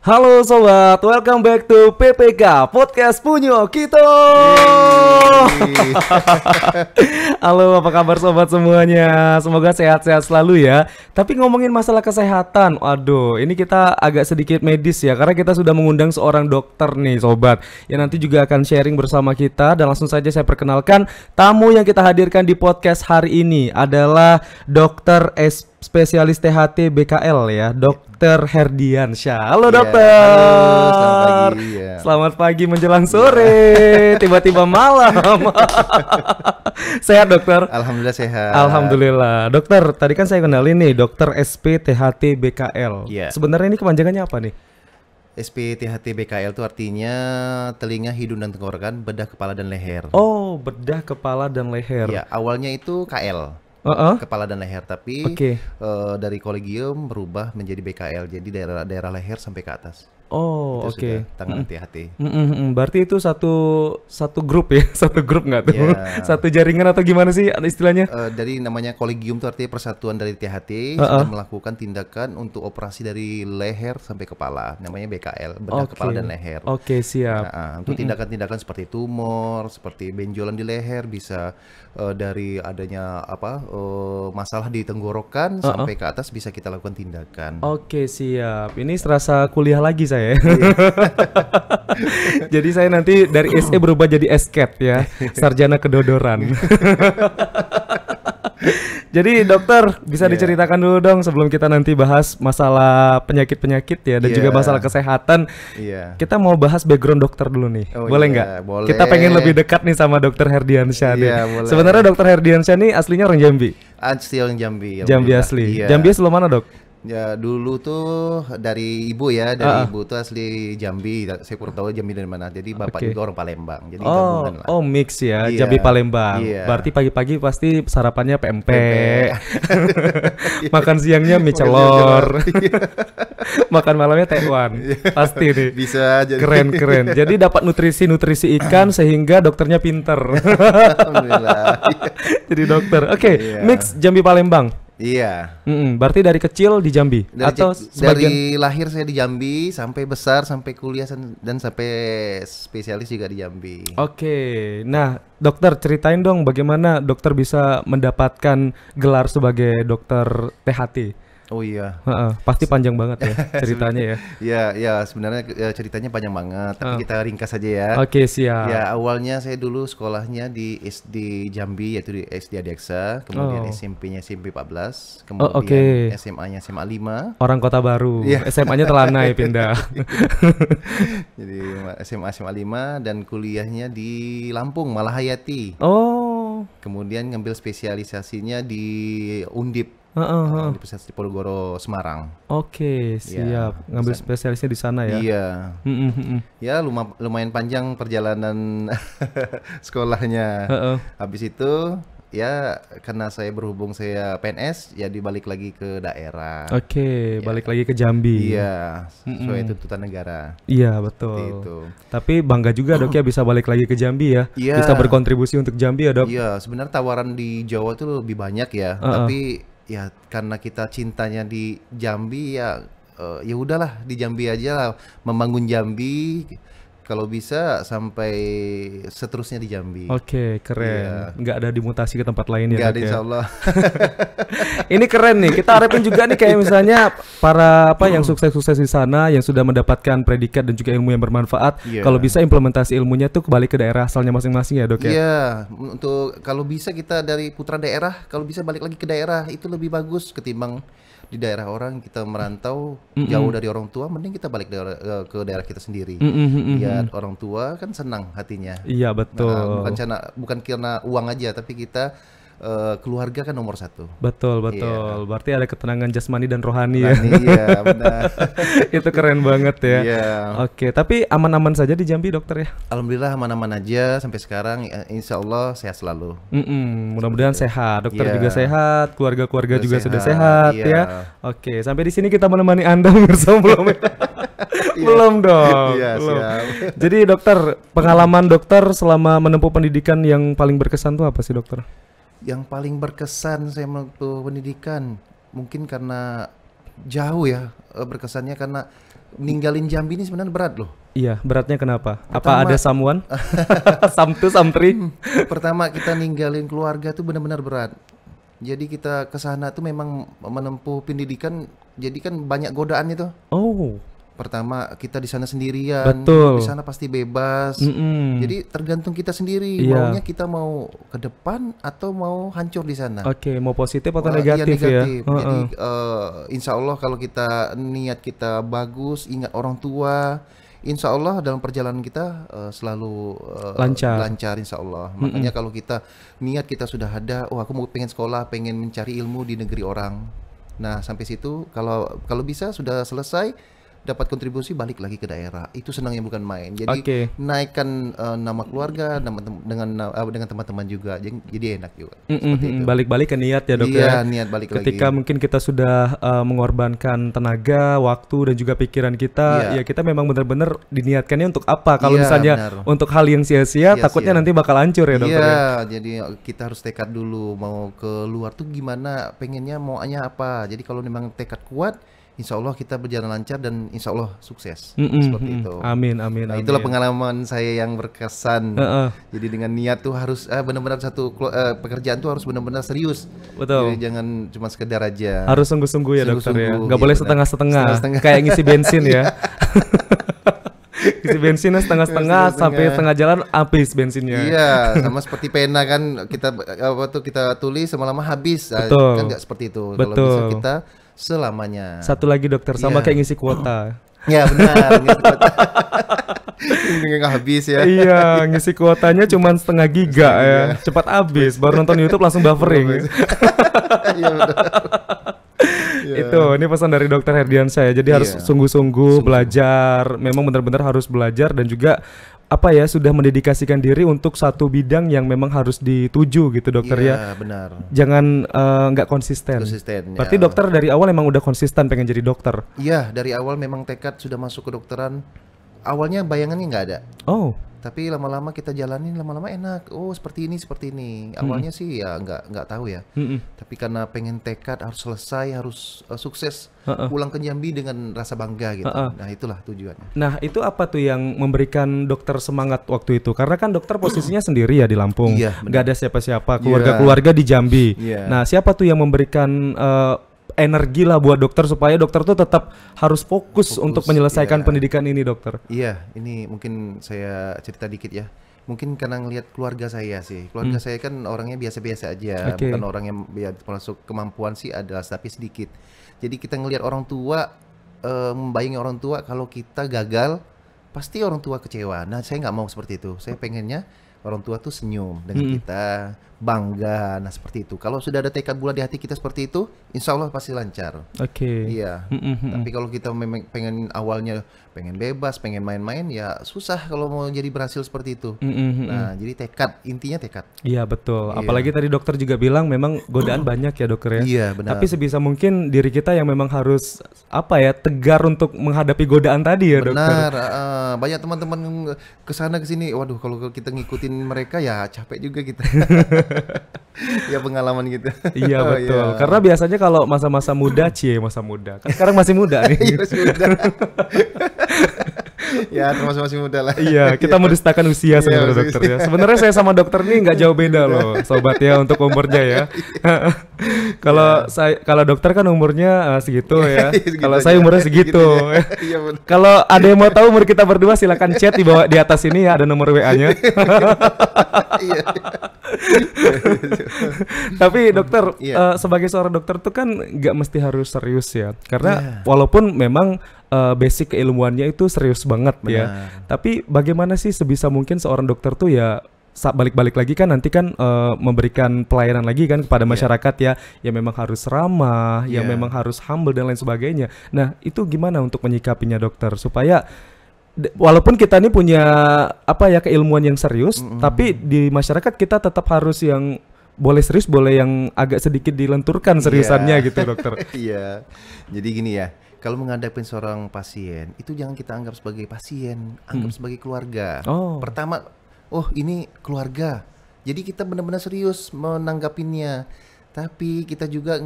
Halo sobat, welcome back to PPK Podcast Punyo Kito. Halo, apa kabar sobat semuanya? Semoga sehat-sehat selalu ya. Tapi ngomongin masalah kesehatan, waduh, ini kita agak sedikit medis ya, karena kita sudah mengundang seorang dokter nih sobat, yang nanti juga akan sharing bersama kita. Dan langsung saja saya perkenalkan tamu yang kita hadirkan di podcast hari ini adalah Dokter Spesialis THT BKL ya, Dokter Herdiansyah. Halo dokter. Halo, selamat pagi. Ya. Selamat pagi menjelang sore, tiba-tiba malam. Sehat dokter? Alhamdulillah sehat. Alhamdulillah. Dokter, tadi kan saya kenalin nih, Dokter SP THT BKL. Iya. Sebenarnya ini kepanjangannya apa nih? SPTHT BKL itu artinya telinga, hidung dan tenggorokan, bedah kepala dan leher. Oh, bedah kepala dan leher. Ya, awalnya itu KL. Kepala dan leher, tapi dari kolegium berubah menjadi BKL, jadi daerah leher sampai ke atas. Oh, oke. Tangan THT. Berarti itu satu grup ya, satu grup nggak tuh? Yeah. Satu jaringan atau gimana sih istilahnya? Dari namanya kolegium itu artinya persatuan dari THT sedang melakukan tindakan untuk operasi dari leher sampai kepala, namanya BKL, bedah kepala dan leher. Oke, siap. Untuk tindakan-tindakan seperti tumor, seperti benjolan di leher, bisa dari adanya masalah di tenggorokan sampai ke atas bisa kita lakukan tindakan. Oke, siap. Ini serasa kuliah lagi saya. Jadi saya nanti dari SE berubah jadi SCAT ya, sarjana kedodoran. Jadi dokter bisa diceritakan dulu dong sebelum kita nanti bahas masalah penyakit-penyakit ya dan juga masalah kesehatan. Kita mau bahas background dokter dulu nih. Boleh nggak? Boleh. Kita pengen lebih dekat nih sama Dokter Herdiansyah nih. Sebenarnya Dokter Herdiansyah nih aslinya orang Jambi. Asli orang Jambi. Jambi asli. Jambi asli mana dok? Ya dulu tuh dari ibu ya, ibu tuh asli Jambi. Saya kurang tahu Jambi dari mana. Jadi bapak juga orang Palembang. Jadi gabungan lah. Oh mix ya, Jambi Palembang. Berarti pagi-pagi pasti sarapannya PMP. Makan siangnya mie celor. Makan malamnya tekwan. Pasti nih. Bisa jadi. Keren. Jadi dapat nutrisi ikan sehingga dokternya pinter. Alhamdulillah. Jadi dokter. Oke, mix Jambi Palembang. Iya. Berarti dari kecil di Jambi atau dari lahir saya di Jambi sampai besar, sampai kuliah dan sampai spesialis juga di Jambi. Oke. Nah, dokter ceritain dong bagaimana dokter bisa mendapatkan gelar sebagai dokter THT. Oh iya. Pasti panjang banget ya ceritanya ya. Ya sebenarnya ceritanya panjang banget, tapi kita ringkas saja ya. Oke, siap. Ya awalnya saya dulu sekolahnya di SD Jambi, yaitu di SD Adeksa, kemudian SMP-nya SMP 14, kemudian SMA-nya SMA 5. Orang Kota Baru. SMA-nya Telanai pindah. Jadi SMA 5 dan kuliahnya di Lampung, Malahayati. Kemudian ngambil spesialisasinya di Undip. Universitas Diponegoro Semarang. Oke, siap. Ngambil spesialisnya di sana ya. Iya. Ya lumayan panjang perjalanan sekolahnya. Habis itu ya karena saya berhubung saya PNS ya dibalik lagi ke daerah. Oke, balik lagi ke Jambi. Iya, sesuai tuntutan negara. Iya, betul. Itu. Tapi bangga juga dok ya bisa balik lagi ke Jambi ya. Bisa berkontribusi untuk Jambi ya dok. Iya, sebenarnya tawaran di Jawa itu lebih banyak ya, tapi ya karena kita cintanya di Jambi ya ya udahlah di Jambi aja lah, membangun Jambi kalau bisa sampai seterusnya di Jambi. Oke, keren. Nggak ada dimutasi ke tempat lain ya? Nggak ada, insya Allah. Ini keren nih. Kita harapin juga nih kayak misalnya para yang sukses-sukses di sana yang sudah mendapatkan predikat dan juga ilmu yang bermanfaat. Kalau bisa implementasi ilmunya tuh kembali ke daerah asalnya masing-masing ya dok ya? Iya, untuk kalau bisa kita dari putra daerah, kalau bisa balik lagi ke daerah itu lebih bagus ketimbang di daerah orang kita merantau jauh dari orang tua, mending kita balik ke daerah kita sendiri. Biar orang tua kan senang hatinya. Iya betul. Bukan karena uang aja, tapi kita keluarga kan nomor satu. Betul. Berarti ada ketenangan jasmani dan rohani ya. Iya benar. Itu keren banget ya. Iya. Oke, tapi aman-aman saja di Jambi dokter ya? Alhamdulillah aman-aman aja sampai sekarang. Insya Allah sehat selalu. Mudah-mudahan sehat. Dokter juga sehat, keluarga juga sudah sehat ya. Oke, sampai di sini kita menemani Anda bersama belum ya? Belum dong. Belum. Jadi dokter, pengalaman dokter selama menempuh pendidikan yang paling berkesan tuh apa sih dokter? Yang paling berkesan saya menempuh pendidikan mungkin karena jauh ya berkesannya karena ninggalin Jambi ini sebenarnya berat loh. Iya, beratnya kenapa? Apa Pertama, ada someone? Samtu, samtri? pertama kita ninggalin keluarga tuh benar-benar berat. Jadi kita ke sana tuh memang menempuh pendidikan, jadi kan banyak godaan itu. Oh, Pertama kita di sana sendirian, betul. di sana pasti bebas. Mm-mm. Jadi tergantung kita sendiri, Iya. maunya kita mau ke depan atau mau hancur di sana. Oke, mau positif atau Wah, iya, negatif ya? negatif. Jadi insya Allah kalau kita niat kita bagus, ingat orang tua, insya Allah dalam perjalanan kita selalu Lancar. lancar insya Allah. Makanya kalau kita niat kita sudah ada, oh aku mau pengen sekolah, pengen mencari ilmu di negeri orang. Nah sampai situ kalau bisa sudah selesai dapat kontribusi balik lagi ke daerah. Itu senangnya bukan main. Jadi Oke. naikkan nama keluarga dengan teman-teman juga. Jadi enak juga. Seperti itu. Balik-balik ke niat ya dok Iya, ya. niat balik Ketika lagi. mungkin kita sudah mengorbankan tenaga, waktu dan juga pikiran kita, Iya. ya kita memang benar-benar diniatkannya untuk apa? Kalau Iya, misalnya benar. untuk hal yang sia-sia, Sia-sia. takutnya nanti bakal hancur ya dokter ya. Iya, jadi kita harus tekad dulu mau ke luar tuh gimana, pengennya maunya apa. Jadi kalau memang tekad kuat, insya Allah kita berjalan lancar dan insya Allah sukses. Seperti itu. Amin, amin, Nah, amin. itulah pengalaman saya yang berkesan. Heeh. Jadi dengan niat tuh harus benar-benar pekerjaan tuh harus benar-benar serius. Betul. Jadi jangan cuma sekedar aja. Harus sungguh-sungguh ya dokter ya. Sungguh-sungguh, Nggak iya boleh benar. setengah-setengah. Setengah-setengah. Kayak ngisi bensin ya. Ngisi bensinnya setengah-setengah sampai setengah jalan habis bensinnya. Iya, sama seperti pena kan kita tulis lama-lama habis. Betul. Kan nggak seperti itu. Kalau Betul. bisa kita selamanya. Satu lagi dokter sama Iya. kayak ngisi kuota. Ya benar. Ini nggak habis ya. Iya, ngisi kuotanya cuma setengah giga ya. Cepat habis, baru nonton YouTube langsung buffering. Iya benar. Itu, ini pesan dari dokter Herdiansyah ya. Jadi harus Iya. sungguh-sungguh belajar. Memang benar-benar harus belajar dan juga apa ya, sudah mendedikasikan diri untuk satu bidang yang memang harus dituju gitu dokter ya. Iya benar. Jangan nggak konsisten. Konsisten. Berarti Ya. dokter dari awal emang udah konsisten pengen jadi dokter. Iya, dari awal memang tekad sudah masuk ke dokteran. Awalnya bayangannya nggak ada. Oh, Tapi lama-lama kita jalanin, lama-lama enak. Oh seperti ini, seperti ini. Awalnya sih ya nggak tahu ya. Tapi karena pengen tekad harus selesai, harus sukses. Pulang ke Jambi dengan rasa bangga gitu. Nah itulah tujuannya. nah itu apa tuh yang memberikan dokter semangat waktu itu? Karena kan dokter posisinya sendiri ya di Lampung, Iya, benar. nggak ada siapa-siapa, keluarga-keluarga di Jambi. Iya. Nah siapa tuh yang memberikan energi lah buat dokter supaya dokter tuh tetap harus fokus untuk menyelesaikan iya. pendidikan ini dokter? Iya, ini mungkin saya cerita dikit ya. Mungkin karena ngelihat keluarga saya sih. Keluarga saya kan orangnya biasa-biasa aja, Oke. bukan orang yang masuk kemampuan sih adalah tapi sedikit. Jadi kita ngelihat orang tua, membayangi orang tua kalau kita gagal, pasti orang tua kecewa. Nah, saya nggak mau seperti itu. Saya pengennya orang tua tuh senyum dengan kita, bangga. Nah, seperti itu. Kalau sudah ada tekad bulat di hati kita seperti itu, insya Allah pasti lancar. Oke. Iya. Tapi kalau kita memang pengen awalnya pengen bebas, pengen main-main, ya susah kalau mau jadi berhasil seperti itu. Nah, jadi tekad, intinya tekad. Iya betul. Iya. Apalagi tadi dokter juga bilang memang godaan banyak ya dokter ya. Iya, benar. Tapi sebisa mungkin diri kita yang memang harus apa ya, tegar untuk menghadapi godaan tadi ya dokter. Benar, banyak teman-teman kesana kesini. Waduh, kalau kita ngikutin mereka ya capek juga kita. Ya pengalaman gitu. Iya Oh, betul. iya. Karena biasanya kalau masa-masa muda, masa muda. Kan sekarang masih muda nih. Iya masih muda. Ya termasuk masih muda lah. Iya, kita mendustakan usia sebenarnya masih dokter ya. Sebenarnya saya sama dokter nih nggak jauh beda loh, sobat ya untuk umurnya ya. Kalau dokter kan umurnya segitu ya. Segitu Kalau aja. saya umurnya segitu. ya. Iya benar. Kalau ada yang mau tahu umur kita berdua silakan chat di bawah di atas ini ya, ada nomor WA-nya. Iya. Tapi dokter, Iya. sebagai seorang dokter tuh kan nggak mesti harus serius ya. Karena Iya. walaupun memang basic keilmuannya itu serius banget ya. Benar. Tapi bagaimana sih sebisa mungkin seorang dokter tuh ya balik-balik lagi kan nanti kan memberikan pelayanan lagi kan kepada masyarakat ya, yang memang harus ramah, yang Iya. memang harus humble dan lain sebagainya. Nah, itu gimana untuk menyikapinya dokter supaya walaupun kita ini punya apa ya keilmuan yang serius, tapi di masyarakat kita tetap harus yang boleh serius, boleh yang agak sedikit dilenturkan seriusannya gitu dokter. Iya. Jadi gini ya, kalau menghadapi seorang pasien, itu jangan kita anggap sebagai pasien, anggap sebagai keluarga. Oh. Pertama, oh ini keluarga. Jadi kita benar-benar serius menanggapinya. tapi kita juga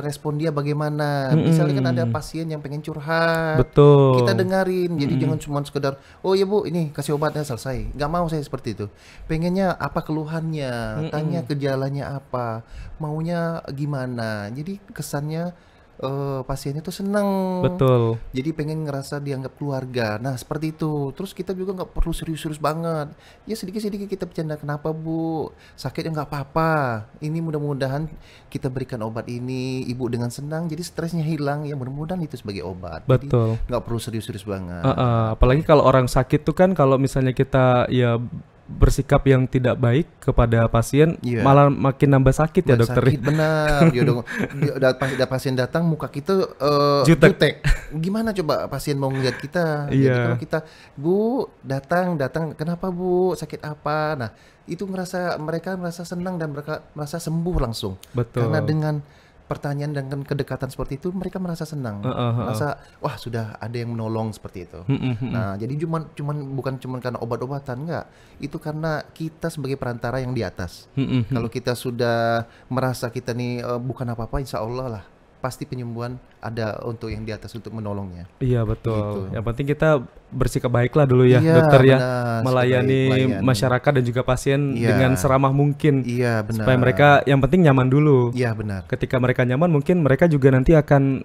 respon dia bagaimana. Misalnya kan ada pasien yang pengen curhat, Betul. kita dengerin. Jadi jangan cuma sekedar, oh ya Bu, ini kasih obatnya selesai. Nggak mau saya seperti itu. Pengennya apa keluhannya, tanya gejalanya apa, maunya gimana. Jadi kesannya pasiennya tuh seneng. Betul. Jadi pengen ngerasa dianggap keluarga. Nah seperti itu. Terus kita juga nggak perlu serius-serius banget. Ya sedikit-sedikit kita bercanda. Kenapa Bu? Sakitnya nggak apa-apa. Ini mudah-mudahan kita berikan obat ini. Ibu dengan senang. Jadi stresnya hilang. Ya mudah-mudahan itu sebagai obat. Betul. Jadi nggak perlu serius-serius banget. Apalagi kalau orang sakit tuh kan, kalau misalnya kita ya bersikap yang tidak baik kepada pasien, malah makin nambah sakit ya dokter. Sakit benar. Udah pasien datang muka kita jutek. Gimana coba pasien mau ngeliat kita? Jadi kalau kita, Bu, datang, kenapa Bu? Sakit apa? Nah, itu mereka merasa senang dan mereka merasa sembuh langsung. Betul. Karena dengan pertanyaan dan kedekatan seperti itu mereka merasa senang, merasa wah sudah ada yang menolong seperti itu. Nah jadi bukan cuman karena obat-obatan, enggak, itu karena kita sebagai perantara yang di atas. Kalau kita sudah merasa kita nih bukan apa-apa, insya Allah lah pasti penyembuhan ada untuk yang di atas untuk menolongnya. Iya betul. Gitu. Yang penting kita bersikap baiklah dulu ya, dokter ya, melayani masyarakat dan juga pasien dengan seramah mungkin. Iya benar. Supaya mereka yang penting nyaman dulu. Iya benar. Ketika mereka nyaman, mungkin mereka juga nanti akan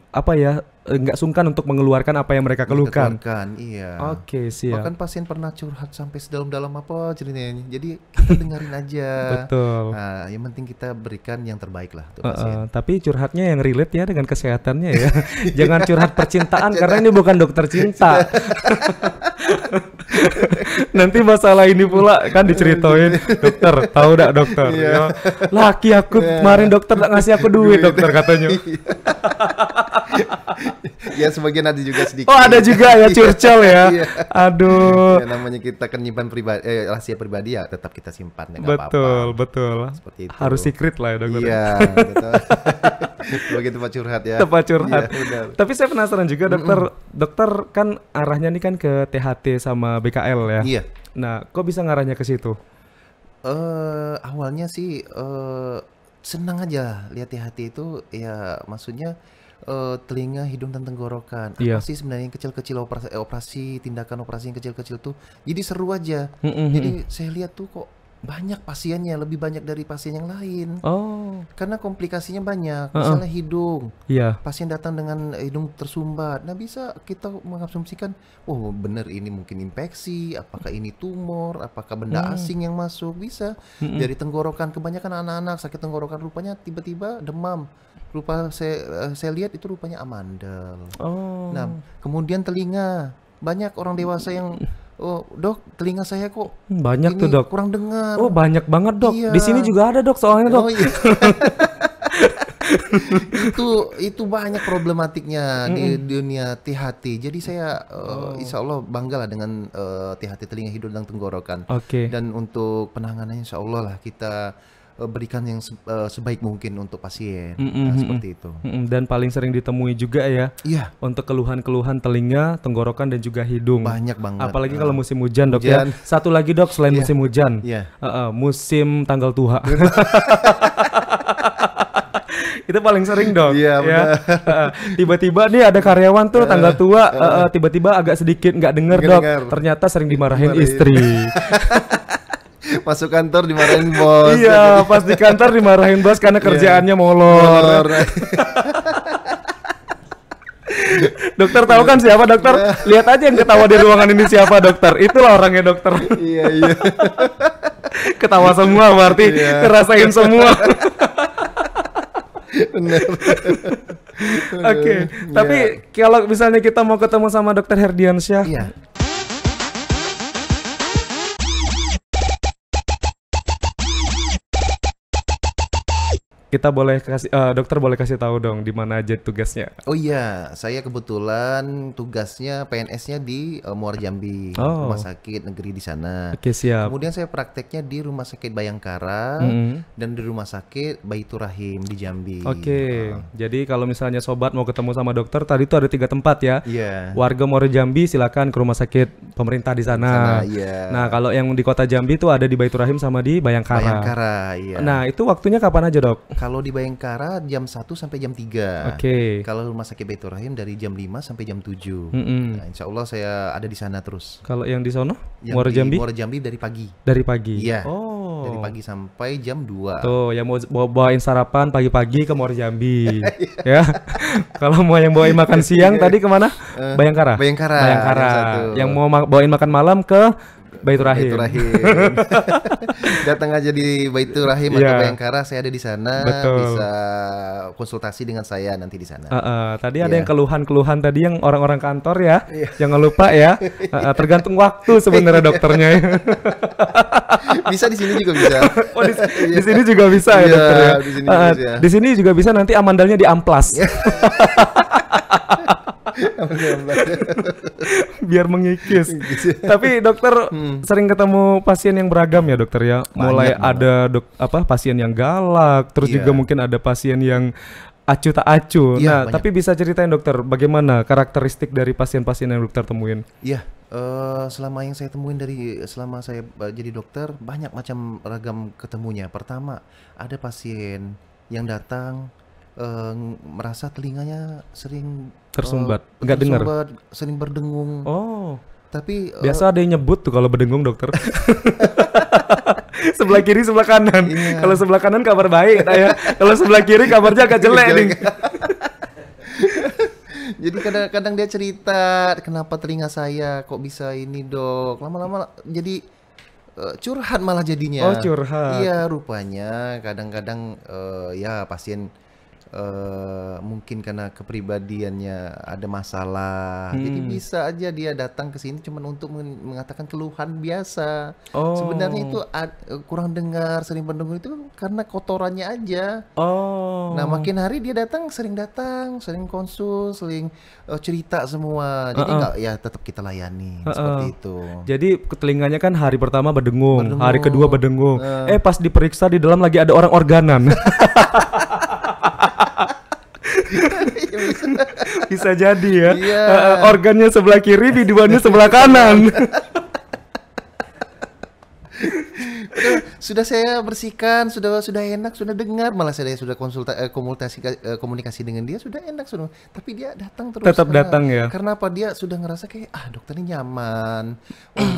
nggak sungkan untuk mengeluarkan apa yang mereka keluhkan. Iya. Oke, siap. Bahkan pasien pernah curhat sampai sedalam-dalam apa ceritanya. Jadi kita dengerin aja. Betul. Nah, yang penting kita berikan yang terbaik lah untuk pasien. Tapi curhatnya yang relate ya dengan kesehatannya ya. Jangan curhat percintaan karena ini bukan dokter cinta. Nanti masalah ini pula kan diceritain, dokter, tahu enggak dokter? Ya, laki aku kemarin dokter tak ngasih aku duit dokter katanya. Ya sebagian ada juga sedikit. Oh ada juga ya curcol ya. Aduh. Ya, namanya kita kan nyimpan rahasia pribadi ya tetap kita simpan ya, betul, betul. Seperti itu. Harus secret lah ya dokter. Iya. Gitu. Sebagai tempat curhat ya. Tempat curhat. Ya, tapi saya penasaran juga dokter. Dokter kan arahnya nih kan ke THT sama BKL ya. Iya. Nah, kok bisa ngarahnya ke situ? Awalnya sih senang aja lihat THT itu ya, maksudnya telinga, hidung dan tenggorokan. Apa sih sebenarnya yang kecil-kecil operasi, tindakan operasi yang kecil-kecil tuh. Jadi seru aja. Jadi saya lihat tuh kok banyak pasiennya, lebih banyak dari pasien yang lain. Oh. Karena komplikasinya banyak. Misalnya hidung. Pasien datang dengan hidung tersumbat. Nah, bisa kita mengasumsikan, oh benar ini mungkin infeksi, apakah ini tumor, apakah benda asing yang masuk, bisa. Dari tenggorokan, kebanyakan anak-anak sakit tenggorokan rupanya tiba-tiba demam. Saya lihat itu rupanya amandel. Oh. Nah, kemudian telinga. Banyak orang dewasa yang dok, telinga saya kok banyak tuh dok, kurang dengar. Oh banyak banget dok. Di sini juga ada dok soalnya dok. Iya. itu banyak problematiknya di dunia THT. Jadi saya insya Allah bangga lah dengan THT telinga, hidung dan tenggorokan. Dan untuk penanganannya insya Allah lah kita berikan yang sebaik mungkin untuk pasien. Seperti itu. Dan paling sering ditemui juga ya. Iya. Untuk keluhan-keluhan telinga, tenggorokan dan juga hidung. Banyak banget. Apalagi kalau musim hujan dok ya. Satu lagi dok selain musim hujan. Musim tanggal tua. Itu paling sering dok. Iya benar. Tiba-tiba nih ada karyawan tuh tanggal tua, tiba-tiba agak sedikit nggak denger dok. Ternyata sering dimarahin istri. Masuk kantor dimarahin bos. Iya, pas di kantor dimarahin bos karena kerjaannya molor. Dokter tahu kan siapa dokter? Lihat aja yang ketawa di ruangan ini siapa dokter. Itulah orangnya dokter. Iya. Ketawa semua berarti ngerasain semua. Benar. Oke, tapi kalau misalnya kita mau ketemu sama dokter Herdiansyah, kita boleh kasih dokter boleh kasih tahu dong di mana aja tugasnya. Oh iya, saya kebetulan tugasnya PNS-nya di Muara Jambi, rumah sakit negeri di sana. Oke, siap. Kemudian saya prakteknya di Rumah Sakit Bayangkara dan di Rumah Sakit Baitur Rahim di Jambi. Oke. Jadi kalau misalnya sobat mau ketemu sama dokter, tadi tuh ada 3 tempat ya. Iya. Warga Muara Jambi silakan ke Rumah Sakit pemerintah di sana. Iya. Nah, kalau yang di Kota Jambi itu ada di Baitur Rahim sama di Bayangkara. Bayangkara, iya. Nah, itu waktunya kapan aja, Dok? Kalau di Bayangkara jam 1 sampai jam 3. Oke. Kalau Rumah Sakit Baitur Rahim dari jam 5 sampai jam 7. Mm-mm. Nah, insya Allah saya ada di sana terus. Kalau yang di sono? Yang Muara di Jambi? Muara Jambi dari pagi. Dari pagi. Iya. Oh. Dari pagi sampai jam 2. Tuh, yang mau bawain sarapan pagi-pagi ke Muara Jambi. Ya. Kalau mau yang bawain makan siang tadi kemana? Bayangkara. Bayangkara. Bayangkara. jam 1. Yang mau bawain makan malam ke Baitur Rahim. Baitur Rahim. Datang aja di Baitur Rahim Iya. atau Bayangkara, saya ada di sana. Betul. Bisa konsultasi dengan saya nanti di sana. Tadi ada Iya. yang keluhan-keluhan tadi yang orang-orang kantor ya. Jangan lupa ya. Tergantung waktu sebenarnya dokternya. Bisa di sini juga bisa. Oh, di sini juga bisa ya, Iya, dokter ya. di sini juga bisa. Di sini juga bisa nanti amandalnya di amplas. Biar mengikis. Tapi dokter sering ketemu pasien yang beragam ya, dokter ya. Mulai Banyak ada pasien yang galak, terus Iya. juga mungkin ada pasien yang acuh tak acuh. Iya, Nah, banyak. tapi bisa ceritain dokter bagaimana karakteristik dari pasien-pasien yang dokter temuin? Iya, selama yang saya temuin selama saya jadi dokter, banyak macam ragam ketemunya. Pertama, ada pasien yang datang merasa telinganya sering Tersumbat, nggak dengar. sering berdengung. Oh, Tapi biasa ada yang nyebut tuh kalau berdengung, dokter. Sebelah kiri, sebelah kanan. Iya. Kalau sebelah kanan kabar baik, nah ya. Kalau sebelah kiri kabarnya agak jelek nih. Jadi kadang-kadang dia cerita, kenapa telinga saya kok bisa ini dok. Lama-lama jadi curhat malah jadinya. Oh, curhat. Iya, rupanya kadang-kadang ya pasien mungkin karena kepribadiannya ada masalah. Jadi bisa aja dia datang ke sini cuma untuk mengatakan keluhan biasa. Oh. Sebenarnya itu kurang dengar, sering berdengung itu karena kotorannya aja. Oh. Nah, makin hari dia datang, sering konsul, sering cerita semua. Jadi nggak, ya tetap kita layani seperti itu. Jadi telinganya kan hari pertama berdengung, Berdengung. hari kedua berdengung. Pas diperiksa di dalam lagi ada orang organan. Bisa jadi ya. Iya. Organnya sebelah kiri, biduannya sebelah kanan. Sudah saya bersihkan, sudah enak, sudah dengar, malah saya sudah komunikasi dengan dia sudah enak sudah. Tapi dia datang terus. Tetap datang ya. Karena apa? Dia sudah ngerasa kayak dokter ini nyaman.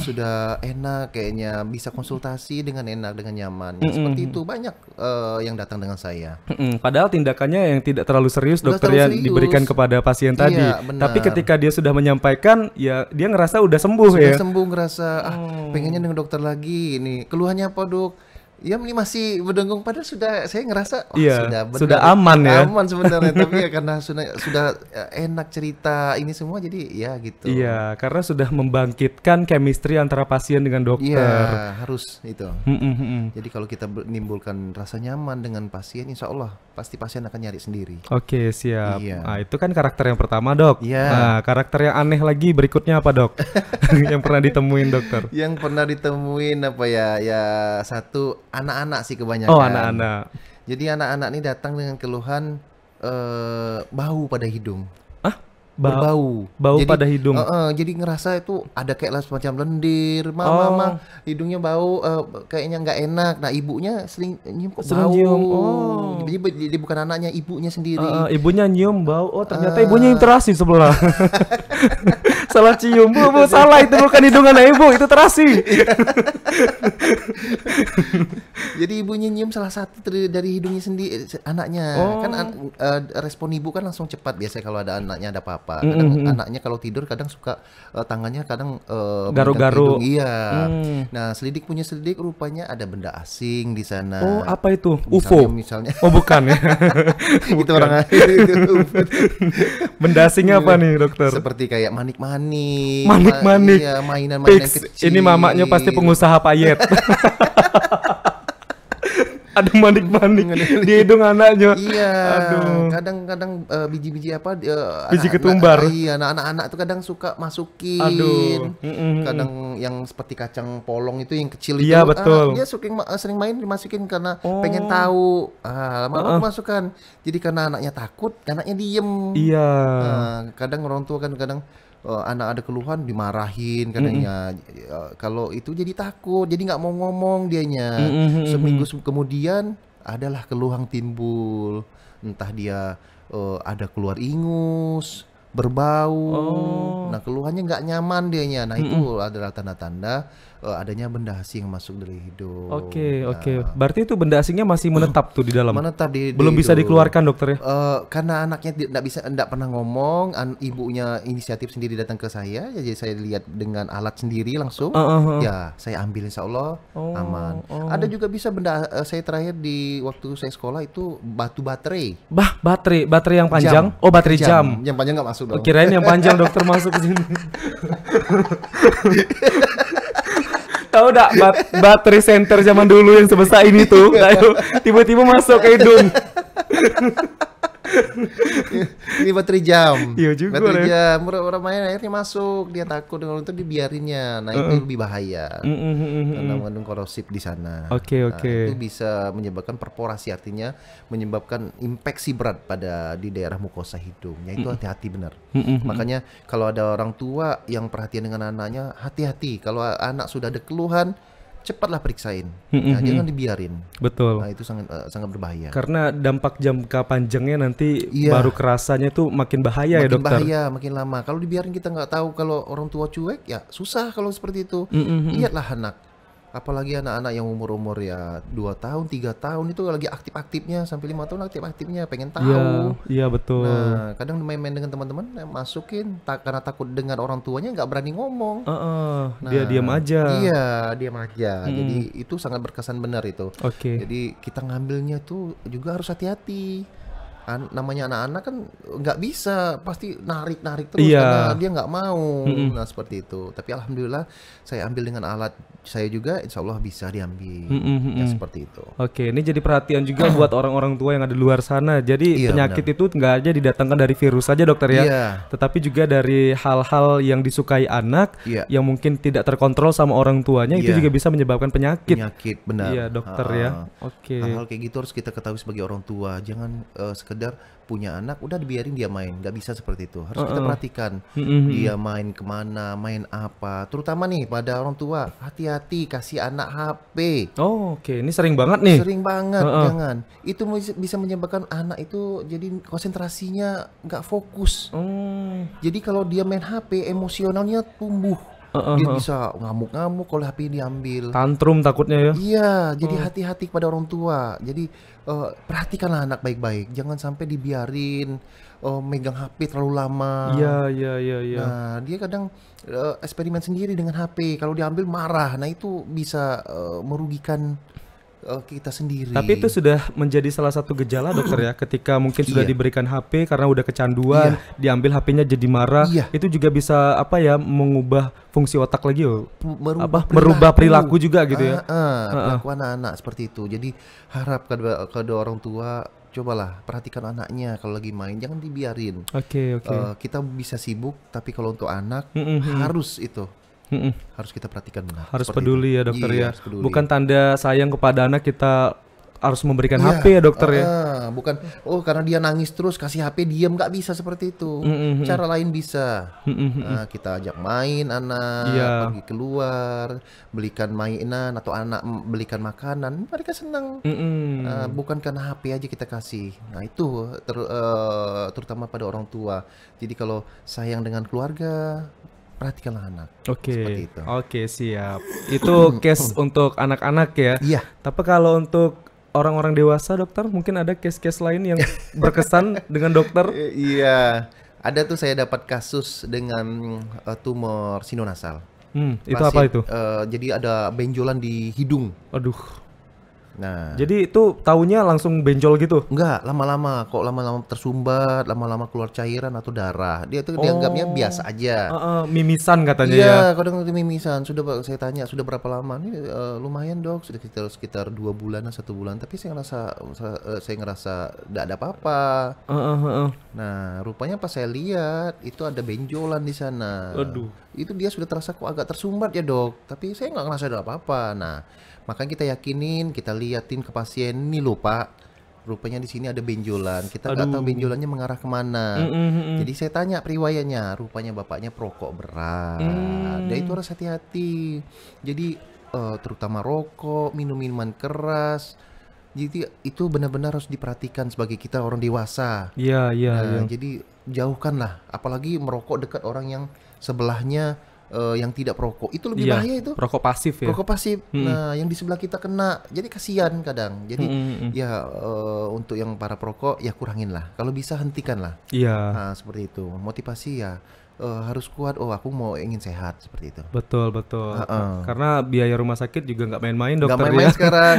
Sudah enak kayaknya, bisa konsultasi dengan enak, dengan nyaman. Ya, seperti itu banyak yang datang dengan saya. Padahal tindakannya yang tidak terlalu serius, Nggak dokter terlalu yang serius. diberikan kepada pasien tadi. Iya, benar. Tapi ketika dia sudah menyampaikan, ya dia ngerasa udah sembuh Sudah ya. sembuh, ngerasa pengennya dengan dokter lagi. Ini keluhannya apa dok? Ya ini masih berdengung, padahal saya ngerasa Iya, benar, sudah aman ya. aman sebenarnya. Tapi ya karena sudah enak cerita ini semua, jadi ya gitu. Iya, karena sudah membangkitkan chemistry antara pasien dengan dokter. Iya, harus itu. Mm-mm. Jadi kalau kita menimbulkan rasa nyaman dengan pasien, insya Allah pasti pasien akan nyari sendiri. Oke, siap. Iya. Nah, itu kan karakter yang pertama, Dok. Iya. Nah, karakter yang aneh lagi berikutnya apa, Dok? Yang pernah ditemuin, dokter? Yang pernah ditemuin apa ya? Ya satu, anak-anak sih kebanyakan. Oh, anak-anak. Jadi anak-anak ini datang dengan keluhan bau pada hidung. Berbau. Bau Jadi, pada hidung. Jadi ngerasa itu ada kayak semacam lendir. Oh. Mama, hidungnya bau, kayaknya nggak enak. Nah, ibunya sering nyium kok Sering bau. nyium, oh. Jadi bukan anaknya, ibunya sendiri. Ibunya nyium bau. Oh, ternyata ibunya yang terasi sebelah. Salah cium. Bu, salah, itu bukan hidung anak ibu, itu terasi. Jadi ibunya nyium salah satu dari hidungnya sendiri, anaknya. Oh. Kan respon ibu kan langsung cepat biasanya kalau ada anaknya ada apa-apa. Kadang anaknya kalau tidur kadang suka tangannya kadang Garu-garu. mendekat hidung. Iya. Hmm. Nah, punya selidik rupanya ada benda asing di sana. Oh, apa itu? UFO. Misalnya. Oh, bukan ya. Itu orang itu. Benda asingnya apa nih, dokter? Seperti kayak manik-manik. Manik-manik. Iya, mainan-mainan Fix. kecil. Ini mamanya pasti pengusaha payet. Ada manik-manik di hidung anaknya. Iya, Aduh. kadang-kadang biji-biji apa? Biji ketumbar. Iya, anak-anak tuh kadang suka masukin. Aduh. Kadang yang seperti kacang polong itu yang kecil Iya, itu. betul. Dia sering main dimasukin karena Oh. pengen tahu. Lama-lama masukkan. Jadi karena anaknya takut, anaknya diem. Iya. Kadang orang tua kan kadang anak ada keluhan dimarahin katanya. Kalau itu jadi takut, jadi nggak mau ngomong dianya. Seminggu kemudian adalah keluhan timbul, entah dia ada keluar ingus, berbau. Nah keluhannya nggak nyaman dianya. Nah itu adalah tanda-tanda adanya benda asing masuk dari hidung. Oke. Berarti itu benda asingnya masih menetap tuh di dalam. Menetap di Belum bisa hidung. dikeluarkan dokter ya? Karena anaknya tidak pernah ngomong, ibunya inisiatif sendiri datang ke saya, jadi saya lihat dengan alat sendiri langsung, ya saya ambil insya Allah aman. Ada juga bisa benda, saya terakhir di waktu saya sekolah itu batu baterai. Baterai yang panjang? Oh baterai jam. Yang panjang nggak masuk dong. Kirain yang panjang dokter masuk ke sini. Tahu enggak baterai center zaman dulu yang sebesar ini tuh, tiba-tiba masuk ke hidung. Ini baterai jam. Iya juga. Baterai jam. Orang main akhirnya masuk, dia takut dengan itu dibiarinnya. Nah itu lebih bahaya. Karena mengandung korosif di sana. Oke. Itu bisa menyebabkan perforasi, artinya menyebabkan infeksi berat di daerah mukosa hidungnya. Itu hati-hati benar. Makanya kalau ada orang tua yang perhatian dengan anaknya, hati-hati. Kalau anak sudah ada keluhan, cepatlah periksain. Nah, jangan dibiarin. Betul. Nah, itu sangat berbahaya. Karena dampak jangka panjangnya nanti baru kerasanya tuh makin bahaya ya dokter. Makin bahaya, makin lama. Kalau dibiarin kita nggak tahu, kalau orang tua cuek ya susah kalau seperti itu. Lihatlah anak. Apalagi anak-anak yang umur-umur ya 2 tahun, 3 tahun itu lagi aktif-aktifnya, sampai 5 tahun aktif-aktifnya, pengen tahu. Iya betul. Nah, kadang main-main dengan teman-teman, masukin karena takut dengar orang tuanya nggak berani ngomong. Dia diam aja. Iya, diam aja. Jadi itu sangat berkesan benar itu. Oke. Jadi kita ngambilnya tuh juga harus hati-hati. Namanya anak-anak kan nggak bisa pasti narik terus karena dia nggak mau. Nah seperti itu. Tapi alhamdulillah saya ambil dengan alat saya juga, insya Allah bisa diambil. Ya seperti itu. Oke, ini jadi perhatian juga buat orang-orang tua yang ada di luar sana. Jadi penyakit itu nggak aja didatangkan dari virus saja dokter ya, tetapi juga dari hal-hal yang disukai anak, yang mungkin tidak terkontrol sama orang tuanya, itu juga bisa menyebabkan penyakit. Benar. Iya dokter ya. Oke. Hal-hal kayak gitu harus kita ketahui sebagai orang tua. Jangan sekedar punya anak udah dibiarin dia main, nggak bisa seperti itu. Harus kita perhatikan dia main kemana, main apa. Terutama nih pada orang tua, hati-hati kasih anak HP. Oke, ini sering banget nih. Sering banget, jangan. Itu bisa menyebabkan anak itu jadi konsentrasinya nggak fokus. Jadi kalau dia main HP, emosionalnya tumbuh. Dia bisa ngamuk-ngamuk kalau HP diambil. Tantrum takutnya ya. Iya, jadi hati-hati kepada orang tua. Jadi perhatikanlah anak baik-baik. Jangan sampai dibiarin megang HP terlalu lama. Iya. Nah, dia kadang eksperimen sendiri dengan HP. Kalau diambil marah. Nah, itu bisa merugikan kita sendiri. Tapi itu sudah menjadi salah satu gejala dokter ya, ketika mungkin sudah diberikan HP karena udah kecanduan, diambil HP-nya jadi marah, itu juga bisa mengubah fungsi otak lagi merubah perilaku juga gitu ya. Perilaku anak-anak seperti itu. Jadi harap kedua orang tua cobalah perhatikan anaknya kalau lagi main, jangan dibiarin. Oke. Kita bisa sibuk, tapi kalau untuk anak harus itu. Harus kita perhatikan benar. Harus peduli ya dokter ya. Peduli. Bukan tanda sayang kepada anak kita harus memberikan HP ya dokter ya. Bukan karena dia nangis terus kasih HP diam, nggak bisa seperti itu. Cara lain bisa. Kita ajak main anak, pergi keluar, belikan mainan atau anak belikan makanan, mereka senang. Bukan karena HP aja kita kasih. Nah itu terutama pada orang tua. Jadi kalau sayang dengan keluarga, perhatikanlah anak. Oke. Oke, siap. Itu case untuk anak-anak ya. Iya. Tapi kalau untuk orang-orang dewasa dokter, mungkin ada case-case lain yang berkesan dengan dokter? Iya. Ada tuh saya dapat kasus dengan tumor sinonasal. Itu apa itu? Jadi ada benjolan di hidung. Aduh. Nah, jadi itu taunya langsung benjol gitu? Enggak, lama-lama tersumbat, lama-lama keluar cairan atau darah. Dia tuh dianggapnya biasa aja. Mimisan katanya ya. Iya, kadang itu mimisan. Saya tanya, sudah berapa lama? Ini lumayan dok, sudah sekitar 2 bulan, 1 bulan. Tapi saya ngerasa tidak ada apa-apa. Nah, rupanya pas saya lihat itu ada benjolan di sana. Aduh. Itu dia sudah terasa kok agak tersumbat ya dok. Tapi saya nggak ngerasa ada apa-apa. Nah, makanya kita yakinin, kita liatin ke pasien, ini loh pak, rupanya di sini ada benjolan. Kita nggak tahu Aduh. benjolannya mengarah kemana. Jadi saya tanya periwayanya, rupanya bapaknya perokok berat. Dan itu harus hati-hati. Jadi terutama rokok, minum-minuman keras. Jadi itu benar-benar harus diperhatikan sebagai kita orang dewasa. Iya, iya, iya. Nah, jadi jauhkanlah, apalagi merokok dekat orang yang sebelahnya yang tidak perokok. Itu lebih Iya, bahaya itu. rokok pasif ya. Rokok pasif. Nah, yang di sebelah kita kena. Jadi kasihan kadang. Jadi ya untuk yang para perokok ya kurangin lah. Kalau bisa hentikan lah. Iya, Nah, seperti itu. Motivasi ya harus kuat. Oh, aku mau ingin sehat seperti itu. betul, betul. Heeh. Karena biaya rumah sakit juga nggak main-main Gak dokter main-main ya. sekarang.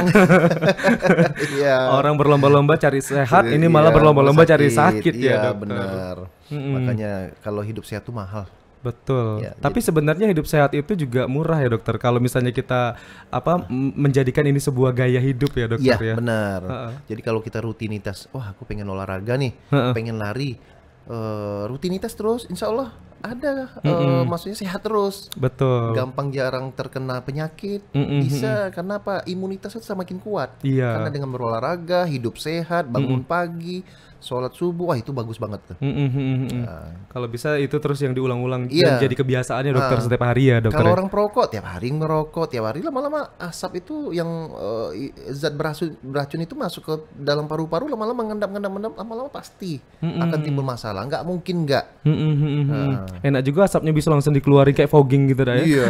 Iya. Orang berlomba-lomba cari sehat, ini Iya, malah berlomba-lomba cari sakit Iya, ya dokter. benar. Makanya kalau hidup sehat tuh mahal. Betul. Ya, Tapi sebenarnya hidup sehat itu juga murah ya dokter. Kalau misalnya kita menjadikan ini sebuah gaya hidup ya dokter Iya, ya. benar. Heeh. Jadi kalau kita rutinitas, wah aku pengen olahraga nih, pengen lari, rutinitas terus, insya Allah ada, maksudnya sehat terus. Betul. Gampang jarang terkena penyakit, bisa karena apa? Imunitas itu semakin kuat. Iya. Karena dengan berolahraga, hidup sehat, bangun pagi, sholat subuh, wah itu bagus banget tuh. Nah, Kalau bisa itu terus yang diulang-ulang Iya. dan jadi kebiasaannya dokter Ah. setiap hari ya dokter. Kalau ya? orang perokok tiap hari ngerokok, tiap hari lama-lama asap itu yang zat beracun itu masuk ke dalam paru-paru, lama-lama ngendap-ngendap, lama-lama pasti akan timbul masalah. Nggak mungkin nggak. Enak juga asapnya bisa langsung dikeluarin kayak fogging gitu dah ya. Iya.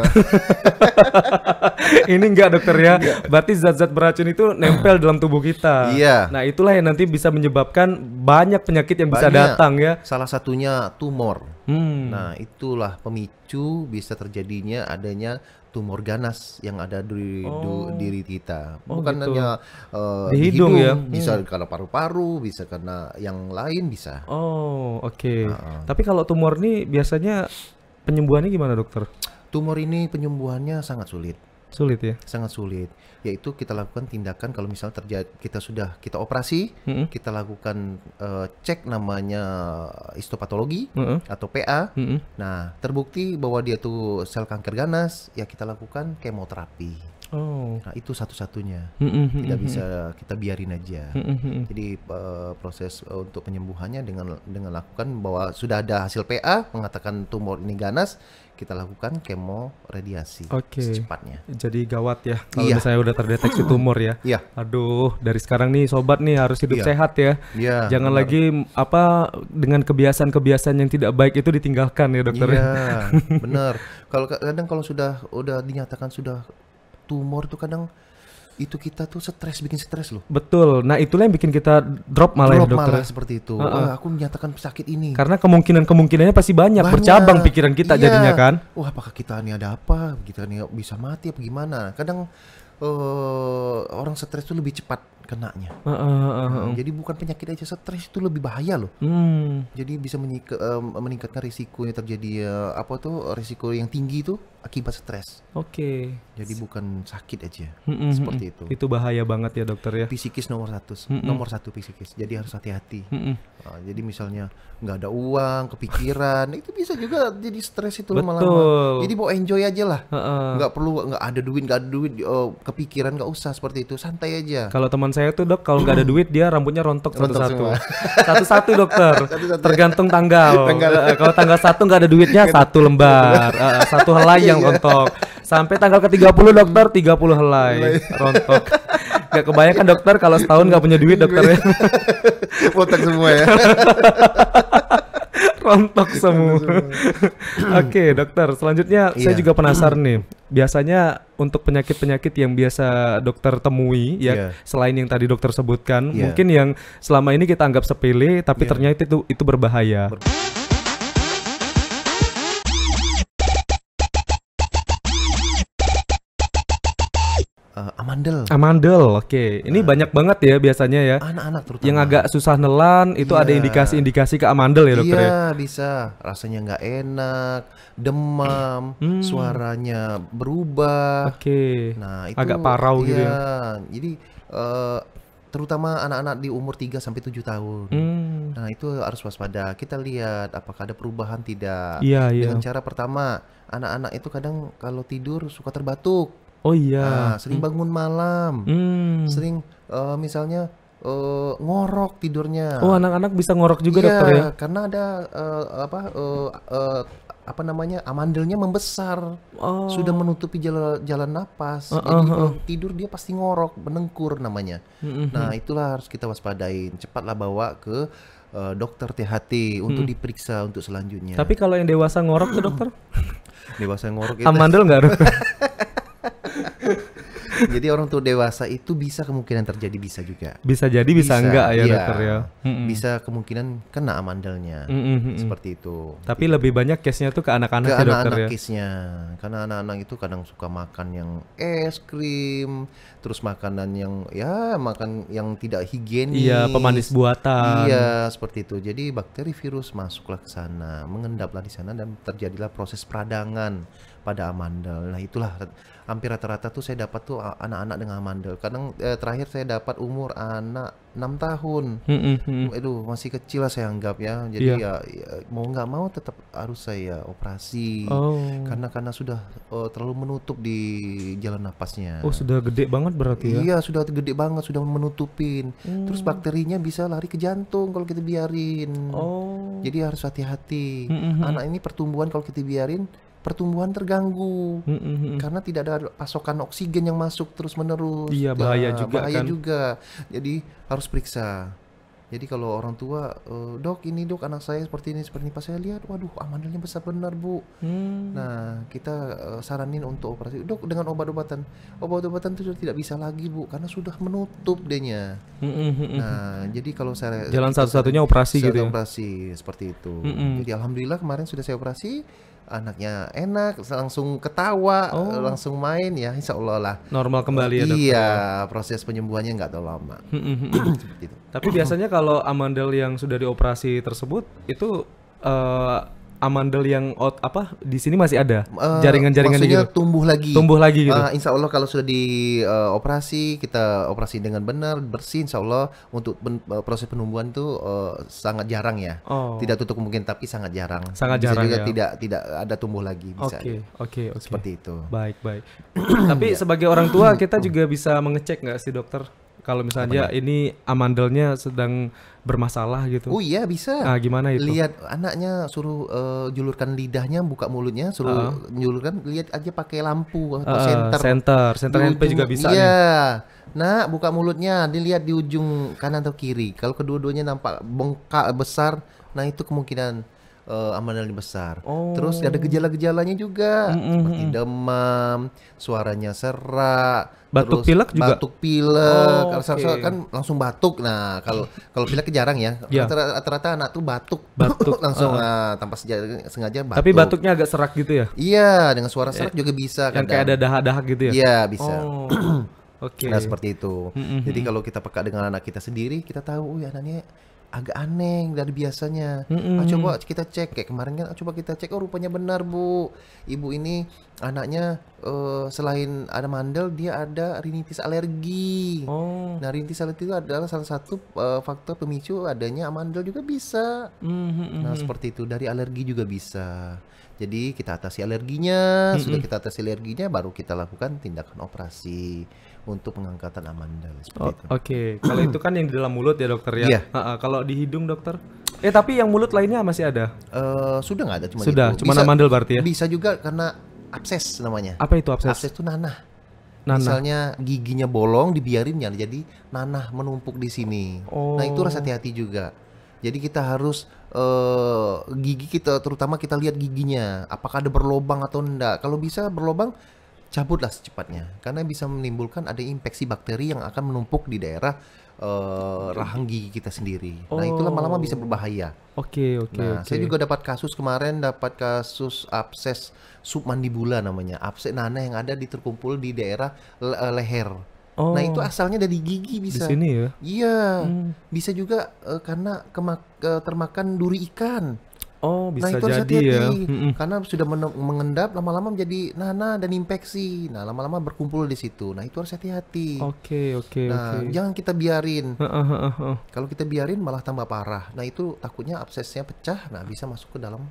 Ini enggak dokter ya. Berarti zat-zat beracun itu nempel dalam tubuh kita. Iya. Nah, itulah yang nanti bisa menyebabkan banyak penyakit yang bisa Banyak. datang ya. Salah satunya tumor. Hmm. Nah, itulah pemicu bisa terjadinya adanya tumor ganas yang ada di diri kita. Oh, Bukan gitu. hanya Di hidung ya? bisa karena paru-paru, bisa karena yang lain bisa. Oh, oke. Tapi kalau tumor nih biasanya penyembuhannya gimana dokter? Tumor ini penyembuhannya sangat sulit. Sulit ya? Sangat sulit, yaitu kita lakukan tindakan kalau misalnya terjadi kita operasi, kita lakukan cek namanya histopatologi atau PA. Nah, terbukti bahwa dia tuh sel kanker ganas, ya kita lakukan kemoterapi. Oh. Nah, itu satu-satunya. Tidak bisa kita biarin aja. Jadi proses untuk penyembuhannya dengan lakukan bahwa sudah ada hasil PA mengatakan tumor ini ganas, kita lakukan kemo radiasi Oke. secepatnya. Jadi gawat ya kalau Iya. misalnya udah terdeteksi tumor ya. Iya. Aduh, dari sekarang nih sobat nih harus hidup Iya. sehat ya. Iya. Jangan benar. lagi dengan kebiasaan-kebiasaan yang tidak baik itu ditinggalkan ya dokter. Iya, benar. Kalau kadang kalau udah dinyatakan sudah tumor itu kadang itu kita tuh bikin stres loh. Betul. Nah, itulah yang bikin kita drop malah ya Drop dokter. malah seperti itu. Wah, aku menyatakan sakit ini. Karena kemungkinannya pasti banyak, bercabang pikiran kita Iya. jadinya kan. Wah, apakah kita ini ada apa? Kita ini bisa mati apa gimana? Kadang orang stres itu lebih cepat kenanya. Jadi bukan penyakit aja, stres itu lebih bahaya loh. Jadi bisa meningkatkan risikonya terjadi risiko yang tinggi itu akibat stres. Oke. Jadi bukan sakit aja. Seperti itu. Itu bahaya banget ya dokter ya. Psikis nomor satu psikis. Jadi harus hati-hati. Nah, jadi misalnya nggak ada uang, kepikiran, itu bisa juga jadi stres itu lama-lama. Betul. Jadi mau enjoy aja lah. Nggak perlu nggak ada duit, kepikiran nggak usah seperti itu, santai aja. Kalau teman saya tuh dok, kalau nggak ada duit dia rambutnya rontok Rontok satu-satu. semua. Satu-satu dokter. Satu-satu. Tergantung tanggal. Kalau tanggal 1 nggak ada duitnya satu lembar, satu helai yang rontok. Sampai tanggal ke-30 dokter 30 helai rontok. Gak kebayangkan dokter kalau setahun nggak punya duit dokter ya. Botak semua ya. Rontok semua. Oke dokter, selanjutnya saya Iya. juga penasaran nih. Biasanya untuk penyakit-penyakit yang biasa dokter temui ya, Iya. selain yang tadi dokter sebutkan, Iya. mungkin yang selama ini kita anggap sepele, tapi Iya. ternyata itu berbahaya. Amandel, oke. Ini banyak banget ya biasanya ya. Anak-anak terutama. Yang agak susah nelan itu ada Iya. indikasi-indikasi ke amandel ya dokter ya. Iya, bisa. Rasanya nggak enak, demam, suaranya berubah. Oke. Nah, itu Agak parau gitu ya. Jadi terutama anak-anak di umur 3 sampai 7 tahun. Nah, itu harus waspada. Kita lihat apakah ada perubahan tidak. Iya, iya. Dengan cara pertama, anak-anak itu kadang kalau tidur suka terbatuk. Oh iya. Nah, sering bangun malam. Hmm. Sering misalnya ngorok tidurnya. Oh, anak-anak bisa ngorok juga Iya, dokter ya? karena ada apa namanya, amandelnya membesar, sudah Oh. menutupi jalan napas. Heeh, Jadi heeh. kalau tidur dia pasti ngorok, menengkur namanya. Mhm, Nah, mhm. itulah harus kita waspadain. Cepatlah bawa ke dokter THT untuk Mhm. diperiksa untuk selanjutnya. Tapi kalau yang dewasa ngorok tuh dokter, Dewasa ngorok itu. amandel nggak dokter? Jadi orang tua dewasa itu bisa kemungkinan terjadi, bisa juga. Bisa jadi bisa enggak ya iya. dokter ya? Mhm. Bisa kemungkinan kena amandelnya. Mhm, mhm. Seperti itu. Tapi lebih banyak case-nya tuh ke anak-anak Ke ya dokter anak-anak ya? case-nya. Karena anak-anak itu kadang suka makan yang es krim, terus makanan yang ya makan yang tidak higienis. Iya, pemanis buatan. Iya, seperti itu. Jadi bakteri virus masuklah ke sana, mengendaplah di sana dan terjadilah proses peradangan pada amandel. Nah, itulah hampir rata-rata tuh saya dapat tuh anak-anak dengan amandel. Kadang terakhir saya dapat umur anak 6 tahun. Mhm, mhm. Aduh, masih kecil lah saya anggap ya. Jadi Iya. ya mau nggak mau tetap harus saya operasi. Oh. Karena sudah terlalu menutup di jalan napasnya. Oh, sudah gede banget berarti ya? Iya, sudah gede banget, sudah menutupin. Terus bakterinya bisa lari ke jantung kalau kita biarin. Oh. Jadi harus hati-hati. Mhm, mhm. Anak ini pertumbuhan kalau kita biarin, pertumbuhan terganggu. Mhm, mhm. Karena tidak ada pasokan oksigen yang masuk terus-menerus. Iya, bahaya juga bahaya kan. juga. Jadi harus periksa. Jadi kalau orang tua, dok ini dok anak saya seperti ini, pas saya lihat, waduh amandelnya besar benar bu. Hmm. Nah kita saranin untuk operasi, dok dengan obat-obatan. Obat-obatan itu sudah tidak bisa lagi bu, karena sudah menutup denya. Mhm, mhm. Nah jadi kalau saya Jalan kita satu-satunya operasi gitu ya? operasi seperti itu. Mm-mm. Jadi alhamdulillah kemarin sudah saya operasi, anaknya enak, langsung ketawa, Oh. langsung main ya, insya Allah lah. Normal kembali ya dokter Iya, ya? proses penyembuhannya nggak terlalu lama. Mhm, mhm. Seperti itu. Tapi biasanya kalau amandel yang sudah dioperasi tersebut itu amandel yang di sini masih ada jaringan-jaringannya Maksudnya gitu, tumbuh lagi. tumbuh lagi gitu. Insya Allah kalau sudah dioperasi, kita operasi dengan benar, bersih, insya Allah untuk proses penumbuhan itu sangat jarang ya. Oh. Tidak tutup kemungkinan, tapi sangat jarang. Sangat Bisa jarang juga ya. tidak ada tumbuh lagi, bisa. Oke, oke, oke. Seperti itu. Baik, baik. Tapi sebagai orang tua kita juga bisa mengecek nggak sih dokter kalau misalnya ini amandelnya sedang bermasalah gitu? Oh iya bisa. Ah, gimana itu? Lihat anaknya, suruh julurkan lidahnya, buka mulutnya, suruh julurkan, lihat aja pakai lampu atau Center Di handphone juga ujung- bisa nih. Iya. Nah, buka mulutnya, dilihat di ujung kanan atau kiri. Kalau kedua-duanya nampak bengkak besar, nah itu kemungkinan amandelnya besar. Oh. Terus ada gejala-gejalanya juga, seperti demam, suaranya serak, Batuk terus pilek juga? batuk pilek. Oh, Kalau oke. kan langsung batuk. Nah, kalau pilek jarang ya. Iya. Rata-rata anak tuh batuk, Batuk, langsung tanpa sengaja batuk. Tapi batuknya agak serak gitu ya? Iya, dengan suara serak juga bisa Yang kayak ada dahak-dahak gitu ya? Iya, bisa. Oh. Oke. Nah, seperti itu. Mm-mm. Jadi kalau kita peka dengan anak kita sendiri, kita tahu, oh ya anaknya agak aneh dari biasanya. Mm-mm. Coba kita cek kayak kemarin kan, coba kita cek, oh rupanya benar Bu. Ibu ini anaknya selain ada mandel, dia ada rinitis alergi. Oh. Nah, rinitis alergi itu adalah salah satu faktor pemicu adanya amandel juga bisa. Mhm, Nah, seperti itu. Dari alergi juga bisa. Jadi kita atasi alerginya, sudah kita atasi alerginya, baru kita lakukan tindakan operasi untuk pengangkatan amandel seperti itu. Oke, kalau itu kan yang di dalam mulut ya dokter ya. Iya. Kalau di hidung dokter? Tapi yang mulut lainnya masih ada. Sudah nggak ada, cuma Sudah, itu. cuma amandel berarti ya. Bisa juga karena abses namanya. Apa itu abses? Abses itu nanah. Nanah. Misalnya giginya bolong, dibiarin ya jadi nanah menumpuk di sini. Nah itu harus hati-hati juga. Jadi kita harus gigi kita, terutama kita lihat giginya, apakah ada berlobang atau enggak. Kalau bisa berlobang, cabutlah secepatnya, karena bisa menimbulkan ada infeksi bakteri yang akan menumpuk di daerah rahang gigi kita sendiri. Nah itu lama-lama bisa berbahaya. Oke. Nah, saya juga dapat kasus kemarin, dapat kasus abses submandibula namanya, abses nanah yang ada terkumpul di daerah leher. Nah itu asalnya dari gigi bisa. Di sini ya? Iya, bisa juga karena termakan duri ikan. Oh, bisa Nah itu harus jadi ya. hati-hati, karena sudah mengendap, lama-lama menjadi nanah dan infeksi. Nah lama-lama berkumpul di situ. Nah itu harus hati-hati. Oke. Nah jangan kita biarin. Heeh. Kalau kita biarin malah tambah parah. Nah itu takutnya absesnya pecah. Nah bisa masuk ke dalam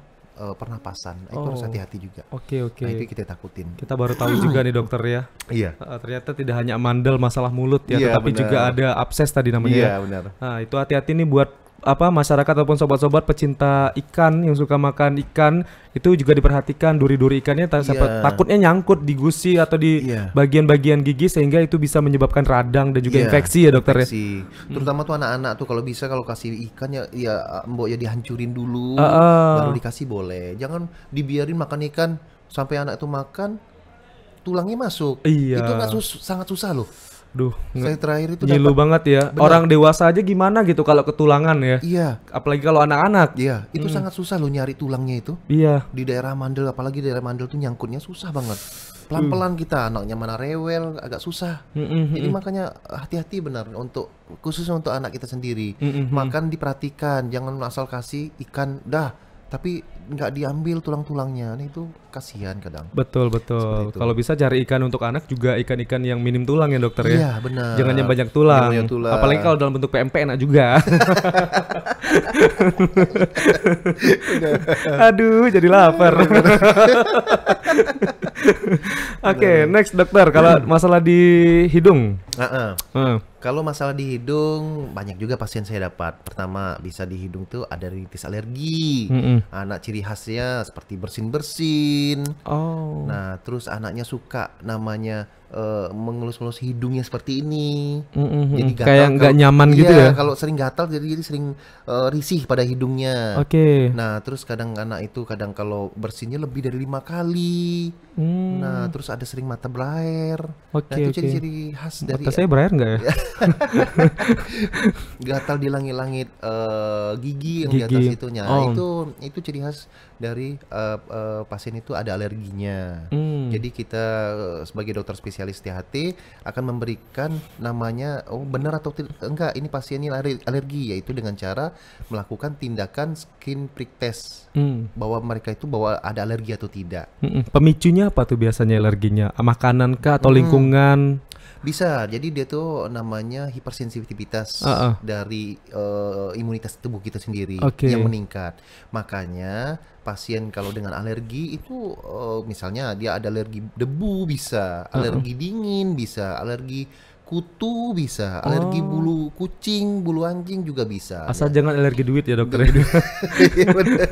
pernapasan. Itu harus hati-hati juga. Oke, oke. Nah, itu kita takutin. Kita baru tahu juga nih dokter ya. Iya. Ternyata tidak hanya amandel masalah mulut ya, Iya, tetapi benar. juga ada abses tadi namanya. Iya, Ya. benar. Nah, itu hati-hati nih buat masyarakat ataupun sobat-sobat pecinta ikan yang suka makan ikan, itu juga diperhatikan duri-duri ikannya Iya. takutnya nyangkut di gusi atau di Iya. bagian-bagian gigi sehingga itu bisa menyebabkan radang dan juga Iya, infeksi ya dokter ya. infeksi. Terutama tuh anak-anak tuh kalau bisa kalau kasih ikan ya mbok ya dihancurin dulu, baru dikasih boleh. Jangan dibiarin makan ikan sampai anak itu makan tulangnya masuk. Iya. Itu sangat susah loh. Duh, Saya terakhir itu ngilu dapat. banget ya. Benar. Orang dewasa aja gimana gitu kalau ketulangan ya. Iya, Apalagi kalau anak-anak. iya, itu sangat susah loh nyari tulangnya itu. Iya. Di daerah mandel, apalagi daerah mandel tuh nyangkutnya susah banget. Pelan-pelan kita, anaknya mana rewel, agak susah. Jadi makanya hati-hati benar untuk khususnya untuk anak kita sendiri. Makan diperhatikan, jangan asal kasih ikan dah, tapi nggak diambil tulang-tulangnya. Nah, itu kasihan kadang. Betul, Seperti betul. itu. Kalau bisa cari ikan untuk anak juga ikan-ikan yang minim tulang ya dokter ya. Iya, benar. Jangan yang banyak tulang. Jangan banyak tulang. Apalagi kalau dalam bentuk PMP enak juga. Aduh, jadi lapar. Oke, next dokter. Kalau masalah di hidung. Kalau masalah di hidung, banyak juga pasien saya dapat. Pertama, bisa di hidung tuh ada rinitis alergi. Anak ciri khasnya seperti bersin-bersin. Oh. Nah, terus anaknya suka namanya mengelus-ngelus hidungnya seperti ini. Jadi gatal Kayak nggak nyaman gitu iya, ya? kalau sering gatal jadi sering risih pada hidungnya. Oke. Nah, terus kadang anak itu kadang kalau bersinnya lebih dari 5 kali. Nah, terus ada sering mata berair. Oke, Nah, itu oke. ciri-ciri khas dari Mata saya berair nggak ya? gatal di langit-langit gigi yang di Gigi. atas itunya. Oh. Itu ciri khas dari pasien itu ada alerginya. Hmm. Jadi kita sebagai dokter spesialis THT akan memberikan namanya benar atau enggak ini pasien ini alergi, yaitu dengan cara melakukan tindakan skin prick test bahwa mereka itu ada alergi atau tidak. Pemicunya apa tuh biasanya alerginya? Makanan kah atau lingkungan? Bisa, jadi dia tuh namanya hipersensitivitas dari imunitas tubuh kita sendiri Oke. yang meningkat. Makanya pasien kalau dengan alergi itu misalnya dia ada alergi debu bisa, alergi dingin bisa, alergi kutu bisa, alergi bulu kucing, bulu anjing juga bisa. Asal jangan alergi duit ya dokter. Ya. Iya, bener.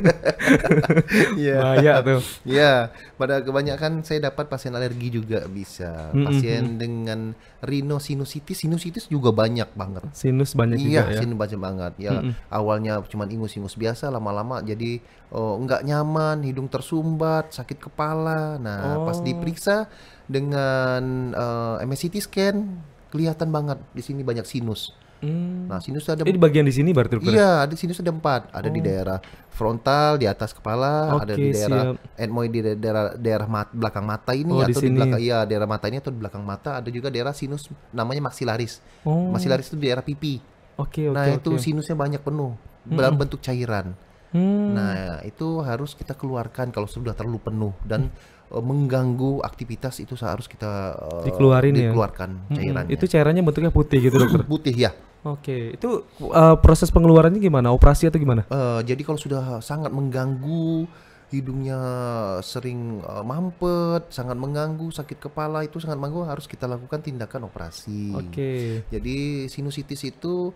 Iya. Bahaya tuh. Ya, pada kebanyakan saya dapat pasien alergi juga bisa. Pasien dengan sinusitis juga banyak banget. Sinus banyak juga ya. Sinus banyak banget. Ya, awalnya cuma ingus-ingus biasa, lama-lama jadi nggak nyaman, hidung tersumbat, sakit kepala. Nah, pas diperiksa dengan MSCT scan kelihatan banget di sini banyak sinus. Nah, sinus ada Di bagian di sini berarti dokter. iya, ada sinus ada 4. Ada di daerah frontal, di atas kepala, ada di Oke, daerah siap. ethmoid di daerah belakang mata ini Oh, di atau di sini. belakang daerah mata ini atau di belakang mata, ada juga daerah sinus namanya maxillaris. Oh. Maxillaris itu di daerah pipi. Oke, Nah, oke, itu oke. sinusnya banyak penuh dalam bentuk cairan. Hmm. Nah, itu harus kita keluarkan kalau sudah terlalu penuh dan mengganggu aktivitas itu harus kita Dikeluarin ya? dikeluarkan cairannya. Itu cairannya bentuknya putih gitu dokter. putih ya. Oke, itu proses pengeluarannya gimana? Operasi atau gimana? Jadi kalau sudah sangat mengganggu, hidungnya sering mampet, sangat mengganggu, sakit kepala itu sangat mengganggu, harus kita lakukan tindakan operasi. Oke. Jadi sinusitis itu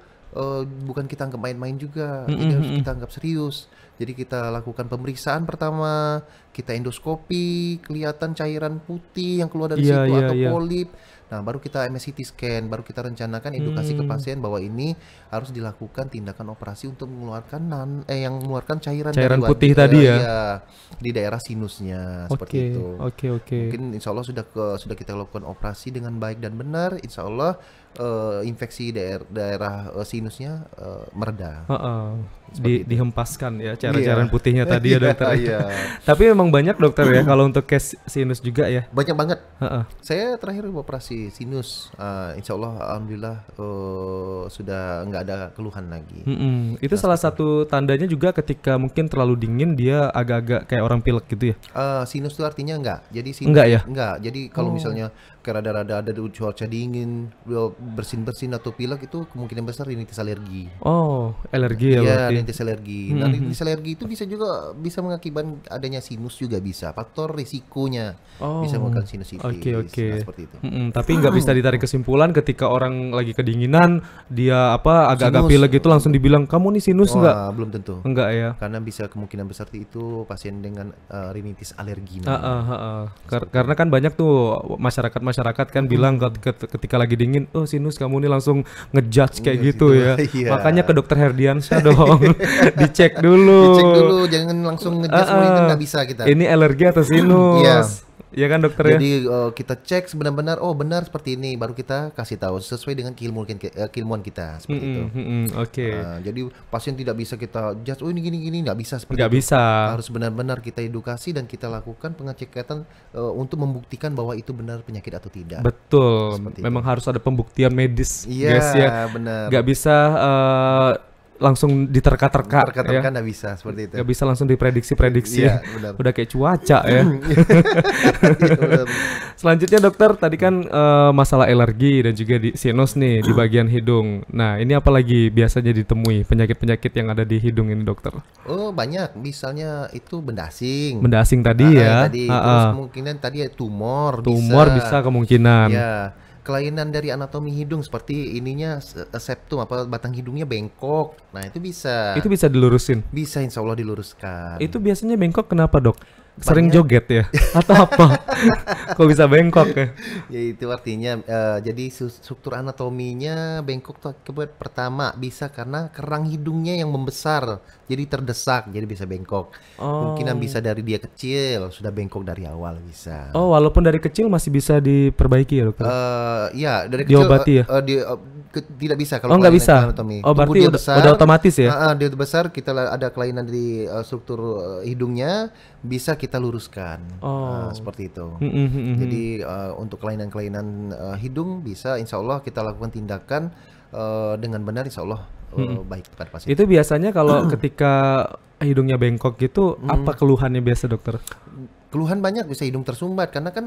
bukan kita anggap main-main juga, ini harus kita anggap serius. Jadi kita lakukan pemeriksaan pertama, kita endoskopi, kelihatan cairan putih yang keluar dari Iya, situ iya, atau iya. polip. Nah, baru kita MSCT scan, baru kita rencanakan edukasi ke pasien bahwa ini harus dilakukan tindakan operasi untuk mengeluarkan yang mengeluarkan cairan Cairan dari putih tadi ya? iya, di daerah sinusnya seperti Oke, itu. oke. Mungkin insya Allah sudah kita lakukan operasi dengan baik dan benar, insya Allah infeksi daerah sinusnya mereda. Dihempaskan ya cairan-cairan Iya. putihnya tadi ya dokter. Iya. Tapi memang banyak dokter ya kalau untuk case sinus juga ya. Banyak banget. Heeh. Saya terakhir operasi sinus, insya Allah alhamdulillah sudah nggak ada keluhan lagi. Itu salah satu tandanya juga ketika mungkin terlalu dingin dia agak-agak kayak orang pilek gitu ya. Sinus itu artinya enggak. Jadi sinus Enggak ya? enggak. Jadi kalau misalnya karena ada cuaca dingin, bersin-bersin atau pilek, itu kemungkinan besar rinitis alergi. Oh, alergi ya Iya, berarti. rinitis alergi. Nah, rinitis alergi itu bisa mengakibatkan adanya sinus juga bisa. Faktor risikonya bisa Oh, mengakibatkan sinusitis. oke. Nah, seperti itu. Tapi nggak bisa ditarik kesimpulan ketika orang lagi kedinginan, dia agak-agak Sinus. pilek gitu langsung dibilang kamu nih sinus nggak? Wah, belum tentu. Enggak ya. Karena bisa kemungkinan besar itu pasien dengan rinitis alergi. Karena kan banyak tuh masyarakat kan bilang ketika lagi dingin, oh sinus kamu nih, langsung ngejudge kayak gitu ya. Iya. Makanya ke dokter Herdiansyah dong, dicek dulu. Dicek dulu, jangan langsung ngejudge itu nggak bisa kita. Ini alergi atau sinus? Iya. Iya kan dokter ya. Jadi kita cek benar-benar, oh benar seperti ini, baru kita kasih tahu sesuai dengan keilmuan kita seperti itu. Oke. Jadi pasien tidak bisa kita judge, oh ini gini nggak bisa seperti Nggak itu. bisa. Harus benar-benar kita edukasi dan kita lakukan pengecekan untuk membuktikan bahwa itu benar penyakit atau tidak. Betul. Seperti Memang harus ada pembuktian medis, Iya, guys ya. benar. Nggak bisa langsung diterka-terka ya. Nggak bisa seperti itu. Nggak bisa langsung diprediksi-prediksi Iya, ya. benar. Udah kayak cuaca ya. Iya, benar. Selanjutnya dokter, tadi kan masalah alergi dan juga di sinus nih di bagian hidung. Nah, ini apalagi biasanya ditemui penyakit-penyakit yang ada di hidung ini dokter? Oh banyak, misalnya itu benda asing. Benda asing tadi ya. Terus kemungkinan tadi tumor bisa kemungkinan. Ya, kelainan dari anatomi hidung seperti ininya septum batang hidungnya bengkok. Nah, itu bisa. Itu bisa dilurusin. Bisa insya Allah diluruskan. Itu biasanya bengkok kenapa dok? Sering Banyak. joget ya? Atau apa? Kok bisa bengkok ya? Ya itu artinya jadi struktur anatominya bengkok tuh akibat pertama bisa karena kerang hidungnya yang membesar, jadi terdesak, jadi bisa bengkok. Kemungkinan bisa dari dia kecil sudah bengkok dari awal bisa. Oh, walaupun dari kecil masih bisa diperbaiki ya dokter? Ya dari kecil Diobati ya? tidak bisa kalau nggak kelainan bisa. anatomi. Oh, Tumbuh berarti dia udah otomatis ya? Dia besar, kita ada kelainan di struktur hidungnya, bisa kita luruskan. Seperti itu. Jadi untuk kelainan-kelainan hidung bisa insya Allah kita lakukan tindakan dengan benar, insya Allah baik kepada pasien. Itu biasanya kalau ketika hidungnya bengkok gitu, apa keluhannya biasa dokter? Keluhan banyak, bisa hidung tersumbat karena kan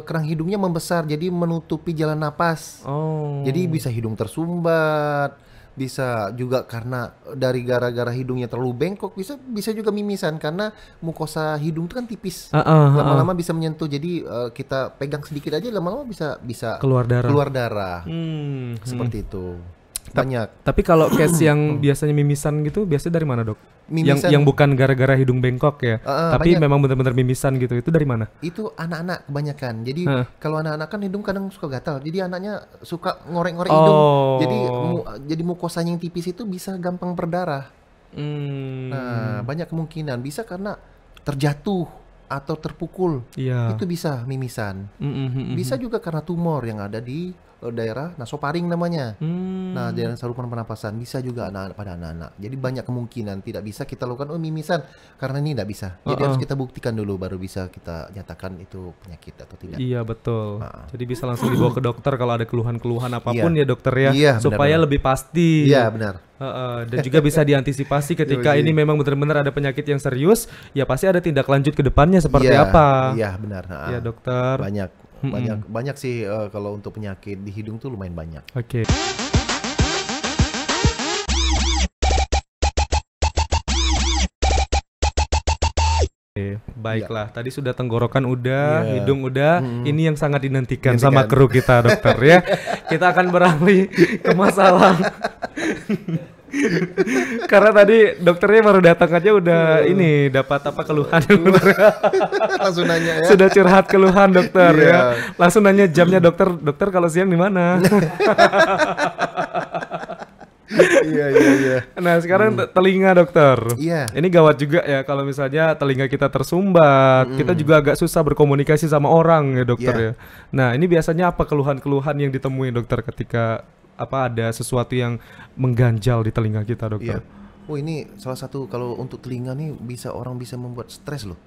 kerang hidungnya membesar, jadi menutupi jalan napas. Jadi bisa hidung tersumbat, bisa juga karena dari gara-gara hidungnya terlalu bengkok, bisa juga mimisan karena mukosa hidung itu kan tipis. Lama-lama bisa menyentuh, jadi kita pegang sedikit aja lama-lama bisa Keluar darah. Seperti itu. Banyak. Tapi kalau case yang biasanya mimisan gitu, biasanya dari mana dok? Mimisan. Yang bukan gara-gara hidung bengkok ya, tapi banyak. memang benar-benar mimisan gitu, itu dari mana? Itu anak-anak kebanyakan. Jadi kalau anak-anak kan hidung kadang suka gatal. Jadi anaknya suka ngorek-ngorek hidung. Jadi mukosanya yang tipis itu bisa gampang berdarah. Nah, banyak kemungkinan bisa karena terjatuh atau terpukul. Iya. Itu bisa mimisan. Bisa juga karena tumor yang ada di daerah nasofaring namanya. Nah, daerah saluran pernapasan bisa juga pada anak-anak. Jadi banyak kemungkinan tidak bisa kita lakukan mimisan karena ini tidak bisa. Jadi harus kita buktikan dulu baru bisa kita nyatakan itu penyakit atau tidak. Iya betul. Jadi bisa langsung dibawa ke dokter kalau ada keluhan-keluhan apapun Iya. ya dokter ya, Iya, supaya benar-benar. lebih pasti. Iya, benar. Dan juga bisa diantisipasi ketika ini memang benar-benar ada penyakit yang serius, ya pasti ada tindak lanjut ke depannya seperti Iya, apa. Iya, benar. Iya dokter. Banyak sih kalau untuk penyakit di hidung tuh lumayan banyak. Oke. Baiklah, tadi sudah tenggorokan udah, hidung udah, ini yang sangat dinantikan sama kru kita dokter ya. Kita akan beralih ke masalah karena tadi dokternya baru datang aja udah ini dapat apa keluhan Langsung nanya ya. sudah curhat keluhan dokter Iya. ya. Langsung nanya jamnya dokter kalau siang di mana? Iya. Nah sekarang telinga dokter. Iya. Ini gawat juga ya kalau misalnya telinga kita tersumbat, kita juga agak susah berkomunikasi sama orang ya dokter Iya. ya. Nah ini biasanya apa keluhan-keluhan yang ditemui dokter ketika ada sesuatu yang mengganjal di telinga kita dokter? Iya. Oh ini salah satu kalau untuk telinga nih orang bisa membuat stres loh.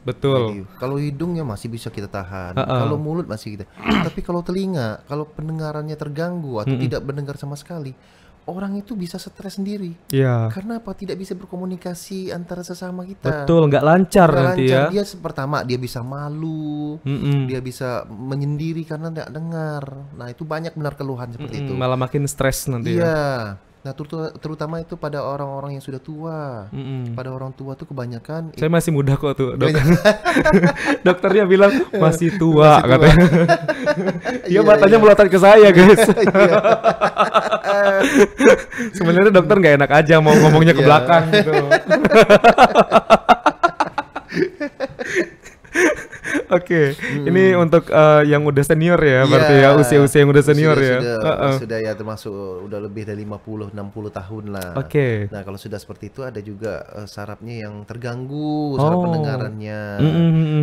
Betul. Jadi, kalau hidungnya masih bisa kita tahan, kalau mulut masih kita. Tapi kalau telinga, kalau pendengarannya terganggu atau tidak mendengar sama sekali, orang itu bisa stres sendiri. Iya. Karena apa? Tidak bisa berkomunikasi antara sesama kita. Betul, nggak lancar Nggak nanti lancar. ya. Dia pertama dia bisa malu, dia bisa menyendiri karena tidak dengar. Nah itu banyak benar keluhan seperti itu. Malah makin stres nanti ya. Iya. Nah terutama itu pada orang-orang yang sudah tua. Pada orang tua tuh kebanyakan. Saya masih muda kok tuh, dok. Dokternya bilang masih tua, katanya. Dia matanya melotot ke saya, guys. Sebenarnya dokter nggak enak aja mau ngomongnya ke belakang gitu. Oke, ini untuk yang udah senior ya, berarti ya usia-usia yang udah senior ya. Sudah ya termasuk udah lebih dari 50-60 tahun lah. Oke. Nah kalau sudah seperti itu ada juga sarafnya yang terganggu, saraf pendengarannya.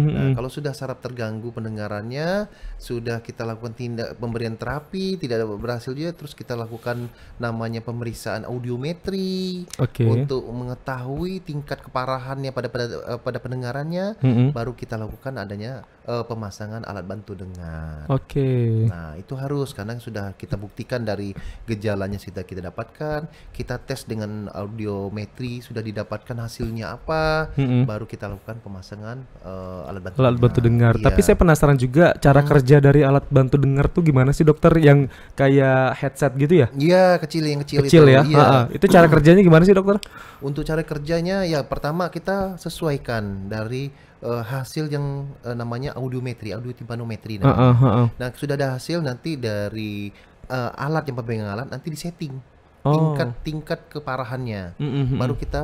Nah kalau sudah saraf terganggu pendengarannya, sudah kita lakukan pemberian terapi tidak berhasil juga, terus kita lakukan namanya pemeriksaan audiometri untuk mengetahui tingkat keparahannya pada pendengarannya, baru kita lakukan adanya pemasangan alat bantu dengar. Nah itu harus, karena sudah kita buktikan dari gejalanya sudah kita dapatkan, kita tes dengan audiometri sudah didapatkan hasilnya apa, baru kita lakukan pemasangan alat bantu dengar. Iya. Tapi saya penasaran juga cara kerja dari alat bantu dengar tuh gimana sih dokter, yang kayak headset gitu ya? Iya kecil kecil itu. Ya. Iya. Itu cara kerjanya gimana sih dokter? Untuk cara kerjanya ya pertama kita sesuaikan dari hasil yang namanya audiometri, audiotimpanometri namanya. Nah sudah ada hasil, nanti dari alat yang pemegang alat nanti disetting tingkat keparahannya, baru kita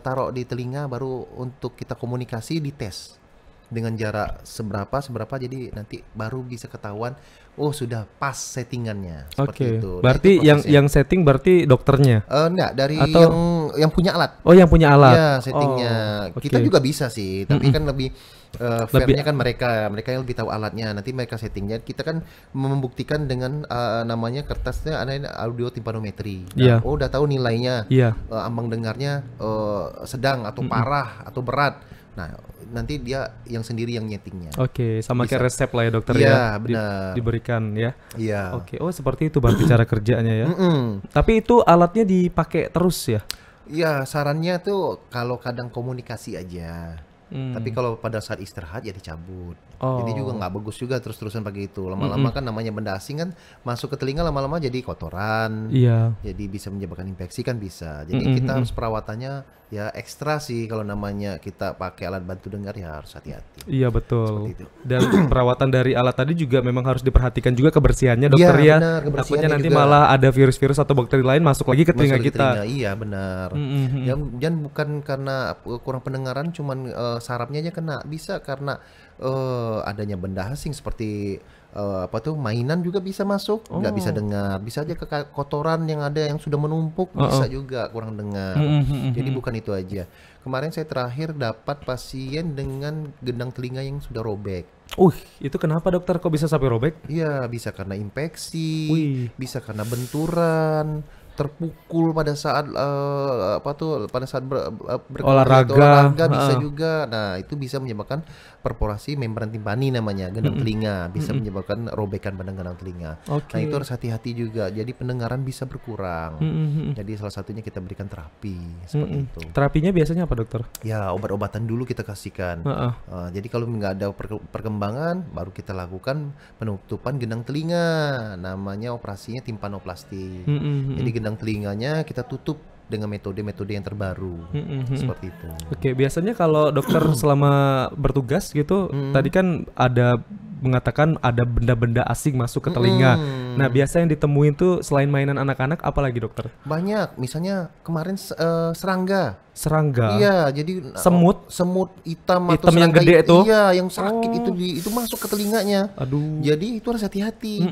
taruh di telinga, baru untuk kita komunikasi dites dengan jarak seberapa, jadi nanti baru bisa ketahuan sudah pas settingannya. Seperti itu. Berarti nah, itu yang setting berarti dokternya? Enggak, dari yang punya alat. Oh, yang punya alat. Ya, settingnya. Kita juga bisa sih, tapi kan lebih fairnya kan mereka yang lebih tahu alatnya. Nanti mereka settingnya. Kita kan membuktikan dengan namanya kertasnya ada audio timpanometri. Nah, udah tahu nilainya. Ambang dengarnya sedang atau parah atau berat. Nah, nanti dia yang sendiri yang nyetingnya. Sama kayak resep lah ya dokter ya. Iya, benar. Diberikan ya. Iya. Seperti itu berarti cara kerjanya ya. Tapi itu alatnya dipakai terus ya? Iya, sarannya tuh kalau kadang komunikasi aja. Tapi kalau pada saat istirahat ya dicabut. Jadi juga nggak bagus juga terus-terusan pakai itu. Lama-lama kan namanya benda asing kan masuk ke telinga, lama-lama jadi kotoran. Jadi bisa menyebabkan infeksi kan bisa. Jadi kita harus perawatannya ya ekstra sih, kalau namanya kita pakai alat bantu dengar ya harus hati-hati. Iya betul. Dan perawatan dari alat tadi juga memang harus diperhatikan juga kebersihannya dokter ya. Takutnya nanti juga malah ada virus-virus atau bakteri lain masuk lagi ke telinga kita. Iya benar. Dan bukan karena kurang pendengaran, cuman sarafnya aja kena, bisa karena adanya benda asing seperti mainan juga bisa masuk, nggak bisa dengar, bisa aja ke kotoran yang ada yang sudah menumpuk, bisa juga kurang dengar. Jadi bukan itu aja. Kemarin saya terakhir dapat pasien dengan gendang telinga yang sudah robek. Itu kenapa dokter, kok bisa sampai robek? Iya, bisa karena infeksi, bisa karena benturan, terpukul pada saat olahraga bisa juga. Nah itu bisa menyebabkan perforasi membran timpani namanya, gendang telinga, bisa menyebabkan robekan pada gendang telinga. Nah itu harus hati-hati juga, jadi pendengaran bisa berkurang. Jadi salah satunya kita berikan terapi seperti itu. Terapinya biasanya apa dokter? Ya obat-obatan dulu kita kasihkan. Jadi kalau nggak ada perkembangan, baru kita lakukan penutupan gendang telinga, namanya operasinya timpanoplasti. Jadi gendang telinganya kita tutup dengan metode-metode yang terbaru. Seperti itu. Biasanya kalau dokter selama bertugas gitu, tadi kan ada mengatakan ada benda-benda asing masuk ke telinga. Nah, biasa yang ditemuin tuh selain mainan anak-anak, apa lagi dokter? Banyak, misalnya kemarin serangga. Iya, jadi semut hitam atau yang gede itu. Iya, yang sakit itu masuk ke telinganya. Aduh. Jadi itu harus hati-hati.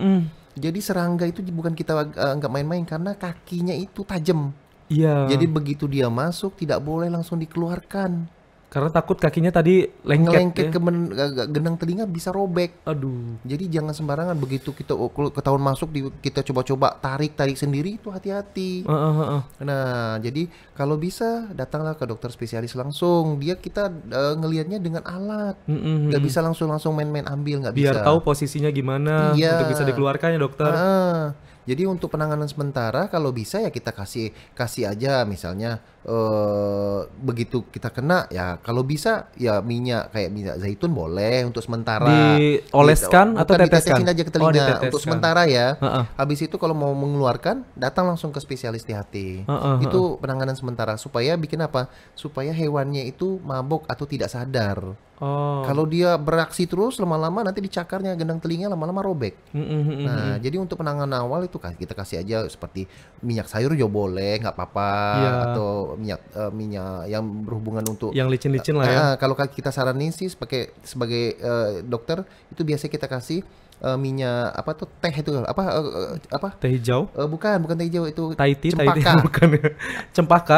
Jadi serangga itu bukan kita nggak main-main, karena kakinya itu tajam. Iya. Jadi begitu dia masuk tidak boleh langsung dikeluarkan. Karena takut kakinya tadi lengket ke gendang telinga bisa robek. Aduh. Jadi jangan sembarangan, begitu kita ketahuan masuk kita coba-coba tarik sendiri itu hati-hati. Nah, jadi kalau bisa datanglah ke dokter spesialis langsung. Kita ngelihatnya dengan alat. Nggak bisa langsung main-main ambil, nggak bisa. Biar tahu posisinya gimana untuk bisa dikeluarkan ya dokter. Jadi untuk penanganan sementara kalau bisa ya kita kasih kasih aja misalnya begitu kita kena ya kalau bisa ya minyak kayak minyak zaitun boleh untuk sementara. Dioleskan atau Bukan teteskan? ditetesin aja ke Oh, telinga untuk diteteskan. sementara ya. Heeh. Habis itu kalau mau mengeluarkan datang langsung ke spesialis di hati. Heeh, heeh. Itu penanganan sementara supaya bikin apa? Supaya hewannya itu mabok atau tidak sadar. Oh. Kalau dia beraksi terus lama-lama nanti dicakarnya gendang telinga lama-lama robek. Nah, jadi untuk penanganan awal itu kita kasih aja seperti minyak sayur juga boleh, nggak apa-apa, Iya. atau minyak yang berhubungan untuk Yang licin-licin lah ya. kalau kita saranin sih sebagai dokter itu biasa kita kasih minyak apa tuh teh itu apa Teh hijau, bukan teh hijau itu Thai tea, cempaka. bukan ya. Cempaka.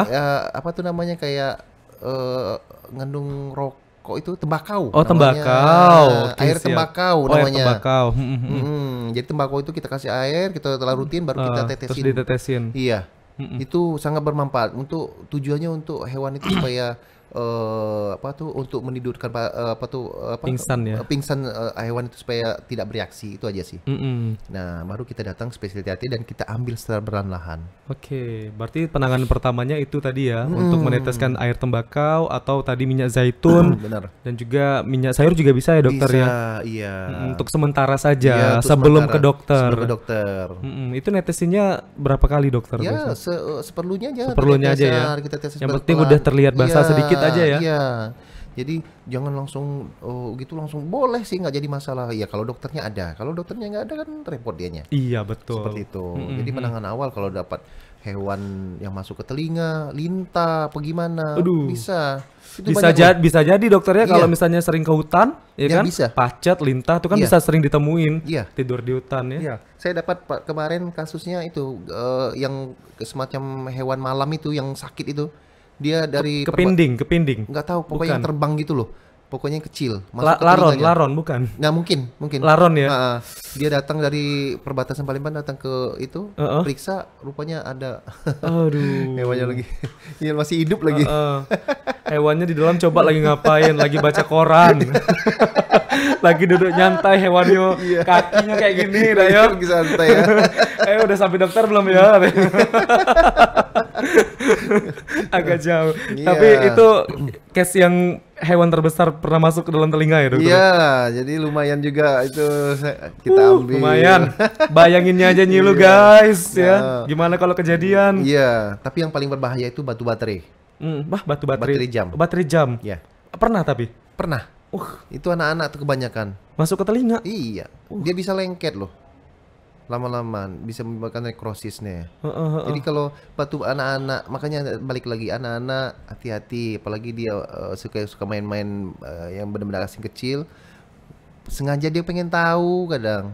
Apa tuh namanya kayak ngandung rokok itu tembakau Oh, namanya. tembakau. Oke, Air siap. tembakau Oh, air namanya. tembakau. Jadi tembakau itu kita kasih air, kita larutin baru kita Terus tetesin. ditetesin. Iya. Itu sangat bermanfaat untuk tujuannya untuk hewan itu supaya untuk menidurkan Pingsan ya? pingsan hewan itu supaya tidak bereaksi itu aja sih. Mm-mm. Nah, baru kita datang spesialis hati dan kita ambil secara perlahan-lahan. Oke, berarti penanganan pertamanya itu tadi ya, untuk meneteskan air tembakau atau tadi minyak zaitun Benar. dan juga minyak sayur juga bisa ya dokter Bisa, ya. iya. Untuk sementara Iya, saja untuk sebelum sementara. ke dokter. Sebelum ke dokter. Itu netesinnya berapa kali dokter? Ya, biasanya? seperlunya aja. Seperlunya aja ya. Kita tes Yang penting udah terlihat basah sedikit aja ya. Iya. Jadi jangan langsung gitu langsung boleh sih nggak jadi masalah. Ya kalau dokternya ada. Kalau dokternya nggak ada kan repot dianya. Iya betul. Seperti itu. Jadi penanganan awal kalau dapat hewan yang masuk ke telinga, lintah, apa gimana, Aduh. bisa. Itu Bisa jadi dokternya kalau Iya. misalnya sering ke hutan, ya Ya, kan? bisa. Pacet, lintah itu kan Iya. bisa sering ditemuin. Iya. Tidur di hutan ya. Iya, saya dapat kemarin kasusnya itu yang semacam hewan malam itu yang sakit itu. Dia dari Kepinding. nggak tahu pokoknya yang Bukan. terbang gitu loh. Pokoknya yang kecil, masuk ke Laron, telinganya. laron bukan. Nah, mungkin. Laron ya. Dia datang dari perbatasan Palembang datang ke itu, periksa rupanya ada Aduh. hewannya lagi. Iya, masih hidup lagi. Hewannya di dalam coba lagi ngapain? Lagi baca koran. Lagi duduk nyantai hewannya, kakinya kayak gini, dah ya. Lagi santai ya. Udah sampai dokter belum ya? Agak jauh. Iya. Tapi itu case yang hewan terbesar pernah masuk ke dalam telinga ya dokter? Iya, jadi lumayan juga itu kita ambil. Lumayan. Bayanginnya aja nyilu guys ya. Ya. Gimana kalau kejadian? Iya, tapi yang paling berbahaya itu batu baterai. Batu Baterai jam. Baterai jam. Ya, Pernah tapi pernah. Itu anak-anak tuh kebanyakan. masuk ke telinga. Iya, dia bisa lengket loh. Lama-lama bisa menyebabkan nekrosisnya. Jadi kalau batu anak-anak, makanya balik lagi anak-anak hati-hati, apalagi dia suka main-main yang benar-benar asing kecil. Sengaja dia pengen tahu kadang.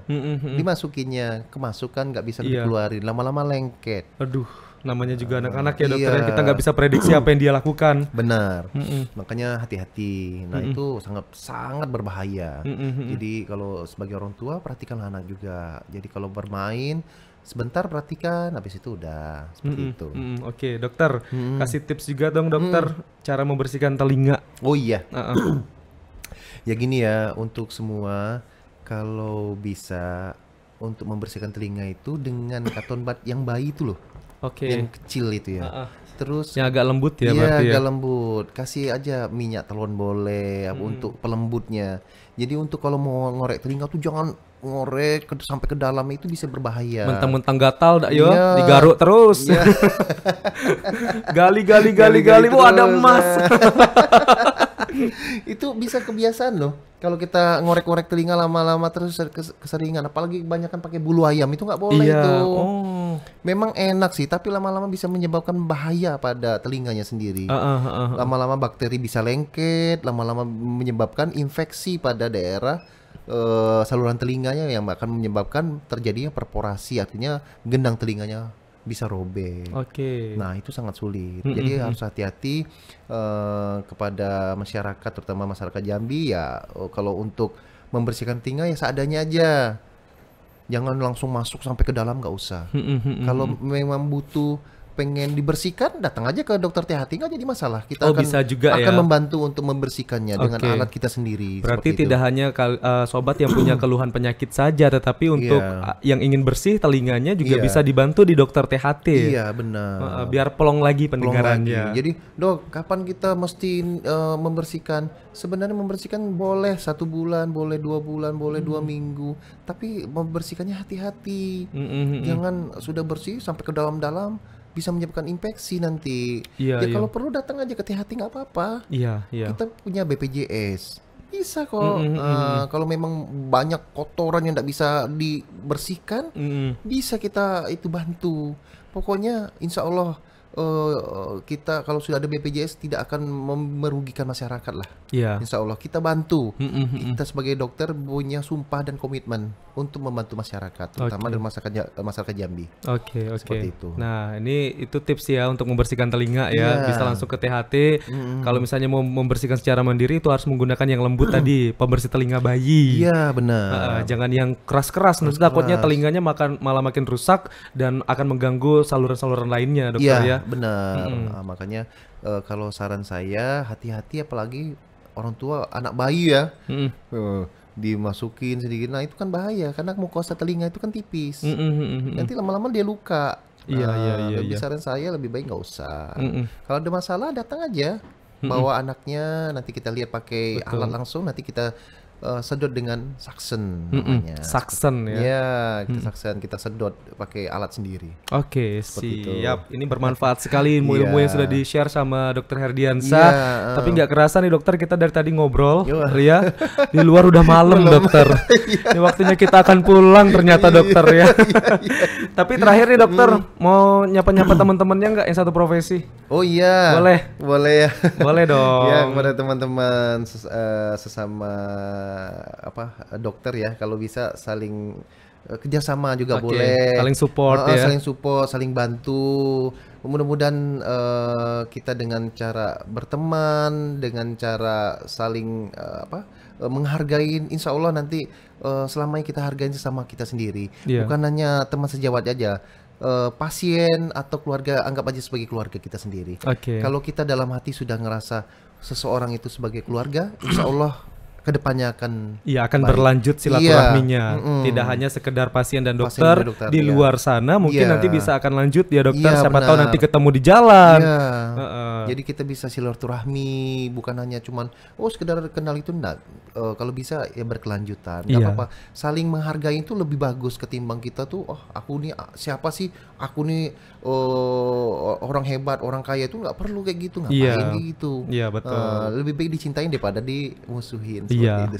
Dimasukinnya, kemasukan nggak bisa Iya. dikeluarin, lama-lama lengket. Aduh, namanya juga anak-anak ya dokter. Iya. Kita nggak bisa prediksi apa yang dia lakukan. Benar. Makanya hati-hati. Nah, itu sangat berbahaya. Jadi kalau sebagai orang tua perhatikanlah anak juga. Jadi kalau bermain sebentar perhatikan, habis itu udah seperti itu. Oke, dokter, kasih tips juga dong dokter cara membersihkan telinga. Oh iya. Heeh. Ya gini ya, untuk semua kalau bisa untuk membersihkan telinga itu dengan katon bat yang bayi itu loh. Oke. Yang kecil itu ya. Terus Yang agak lembut ya iya, berarti ya. agak lembut. Kasih aja minyak telon boleh untuk pelembutnya. Jadi untuk kalau mau ngorek telinga tuh jangan ngorek sampai ke dalam, itu bisa berbahaya. Mentang-mentang gatal dak yo, Iya. digaruk terus. Iya. gali. Wah, ada terus, emas. Itu bisa kebiasaan loh. Kalau kita ngorek-ngorek telinga lama-lama terus keseringan, apalagi kebanyakan pakai bulu ayam, itu nggak boleh Iya. itu. Oh. Memang enak sih, tapi lama-lama bisa menyebabkan bahaya pada telinganya sendiri. Lama-lama bakteri bisa lengket, lama-lama menyebabkan infeksi pada daerah saluran telinganya yang akan menyebabkan terjadinya perforasi, artinya gendang telinganya bisa robek. Oke. Nah, itu sangat sulit. Jadi harus hati-hati kepada masyarakat, terutama masyarakat Jambi ya. Kalau untuk membersihkan telinga ya seadanya aja. Jangan langsung masuk sampai ke dalam, nggak usah. Kalau memang butuh pengen dibersihkan, datang aja ke dokter THT, nggak jadi masalah. Kita bisa juga akan ya. membantu untuk membersihkannya dengan alat kita sendiri. Berarti tidak hanya sobat yang punya keluhan penyakit saja, tetapi untuk yang ingin bersih telinganya juga bisa dibantu di dokter THT. Iya, benar. Biar pelong lagi pendengarannya. Jadi, Dok, kapan kita mesti membersihkan? Sebenarnya membersihkan boleh 1 bulan, boleh 2 bulan, boleh 2 minggu, tapi membersihkannya hati-hati. Jangan sudah bersih sampai ke dalam-dalam bisa menyebabkan infeksi nanti. Kalau perlu datang aja ke THT, nggak apa-apa. Kita punya BPJS, bisa kok. Kalau memang banyak kotoran yang tidak bisa dibersihkan, bisa kita itu bantu. Pokoknya insya Allah kita kalau sudah ada BPJS tidak akan merugikan masyarakat lah. Insya Allah kita bantu. Kita sebagai dokter punya sumpah dan komitmen untuk membantu masyarakat, terutama dari masyarakat Jambi. Seperti itu. Nah, itu tips ya untuk membersihkan telinga ya. Bisa langsung ke THT. Kalau misalnya mau membersihkan secara mandiri itu harus menggunakan yang lembut tadi, pembersih telinga bayi. Iya, benar. Jangan yang keras-keras, nanti takutnya telinganya malah makin rusak dan akan mengganggu saluran-saluran lainnya, dokter ya. Benar. Makanya kalau saran saya hati-hati, apalagi orang tua anak bayi ya. Dimasukin sedikit, nah itu kan bahaya karena mukosa telinga itu kan tipis. Nanti lama-lama dia luka. Lebih saran saya lebih baik nggak usah. Kalau ada masalah datang aja, bawa anaknya, nanti kita lihat pakai alat langsung, nanti kita sedot dengan suction namanya. Suction ya. Ya, kita suction, kita sedot pakai alat sendiri. Siap. Ini bermanfaat sekali ilmu-ilmu yang sudah di-share sama Dokter Herdiansyah. Tapi nggak kerasa nih dokter, kita dari tadi ngobrol ya. Di luar udah malam dokter. Ini waktunya kita akan pulang ternyata dokter ya. Tapi terakhir nih dokter, mau nyapa-nyapa teman-temannya nggak yang satu profesi? Oh iya. Boleh ya. Boleh dong. Ya, kepada teman-teman sesama dokter ya, kalau bisa saling kerjasama juga boleh. Saling support ya. Saling support, saling bantu. Mudah-mudahan kita dengan cara berteman, dengan cara saling menghargai, insya Allah nanti selamanya kita hargain sesama kita sendiri. Bukan hanya teman sejawat aja. Pasien atau keluarga, anggap aja sebagai keluarga kita sendiri. Kalau kita dalam hati sudah ngerasa seseorang itu sebagai keluarga, insya Allah kedepannya akan berlanjut silaturahminya. Tidak hanya sekedar pasien dan dokter, di luar sana mungkin nanti bisa akan lanjut ya dokter. Siapa tahu nanti ketemu di jalan. Jadi kita bisa silaturahmi, bukan hanya cuman sekedar kenal itu, enggak. Kalau bisa ya berkelanjutan. Enggak apa-apa. Saling menghargai itu lebih bagus ketimbang kita tuh aku nih siapa sih? Aku nih orang hebat, orang kaya, itu nggak perlu kayak gitu, ngapain gitu. Betul. Lebih baik dicintain daripada dimusuhin.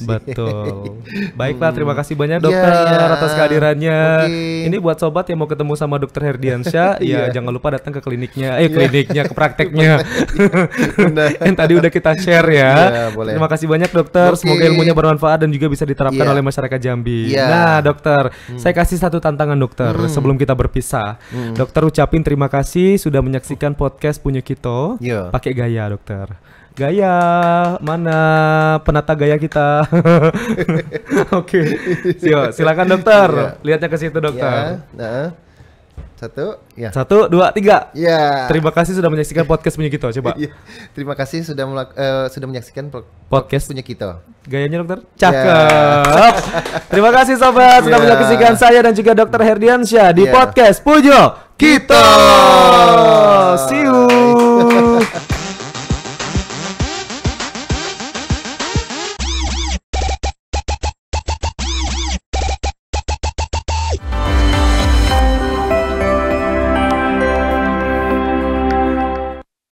Betul. Baiklah, terima kasih banyak dokter atas kehadirannya. Ini buat sobat yang mau ketemu sama Dokter Herdiansyah, jangan lupa datang ke kliniknya, ke prakteknya. Yang tadi udah kita share ya. Terima kasih banyak dokter. Semoga ilmunya bermanfaat dan juga bisa diterapkan oleh masyarakat Jambi. Nah dokter, saya kasih satu tantangan dokter sebelum kita berpisah. Dokter ucapin terima kasih sudah menyaksikan podcast Punyo Kito. Pakai gaya dokter. Gaya mana penata gaya kita? Silakan dokter. Lihatnya ke situ dokter. Satu, dua, tiga. Terima kasih sudah menyaksikan podcast Punyo Kito. Coba. Terima kasih sudah menyaksikan podcast Punyo Kito. Gayanya dokter? Cakep. Terima kasih sobat sudah menyaksikan saya dan juga Dokter Herdiansyah di podcast Punyo Kito. See you.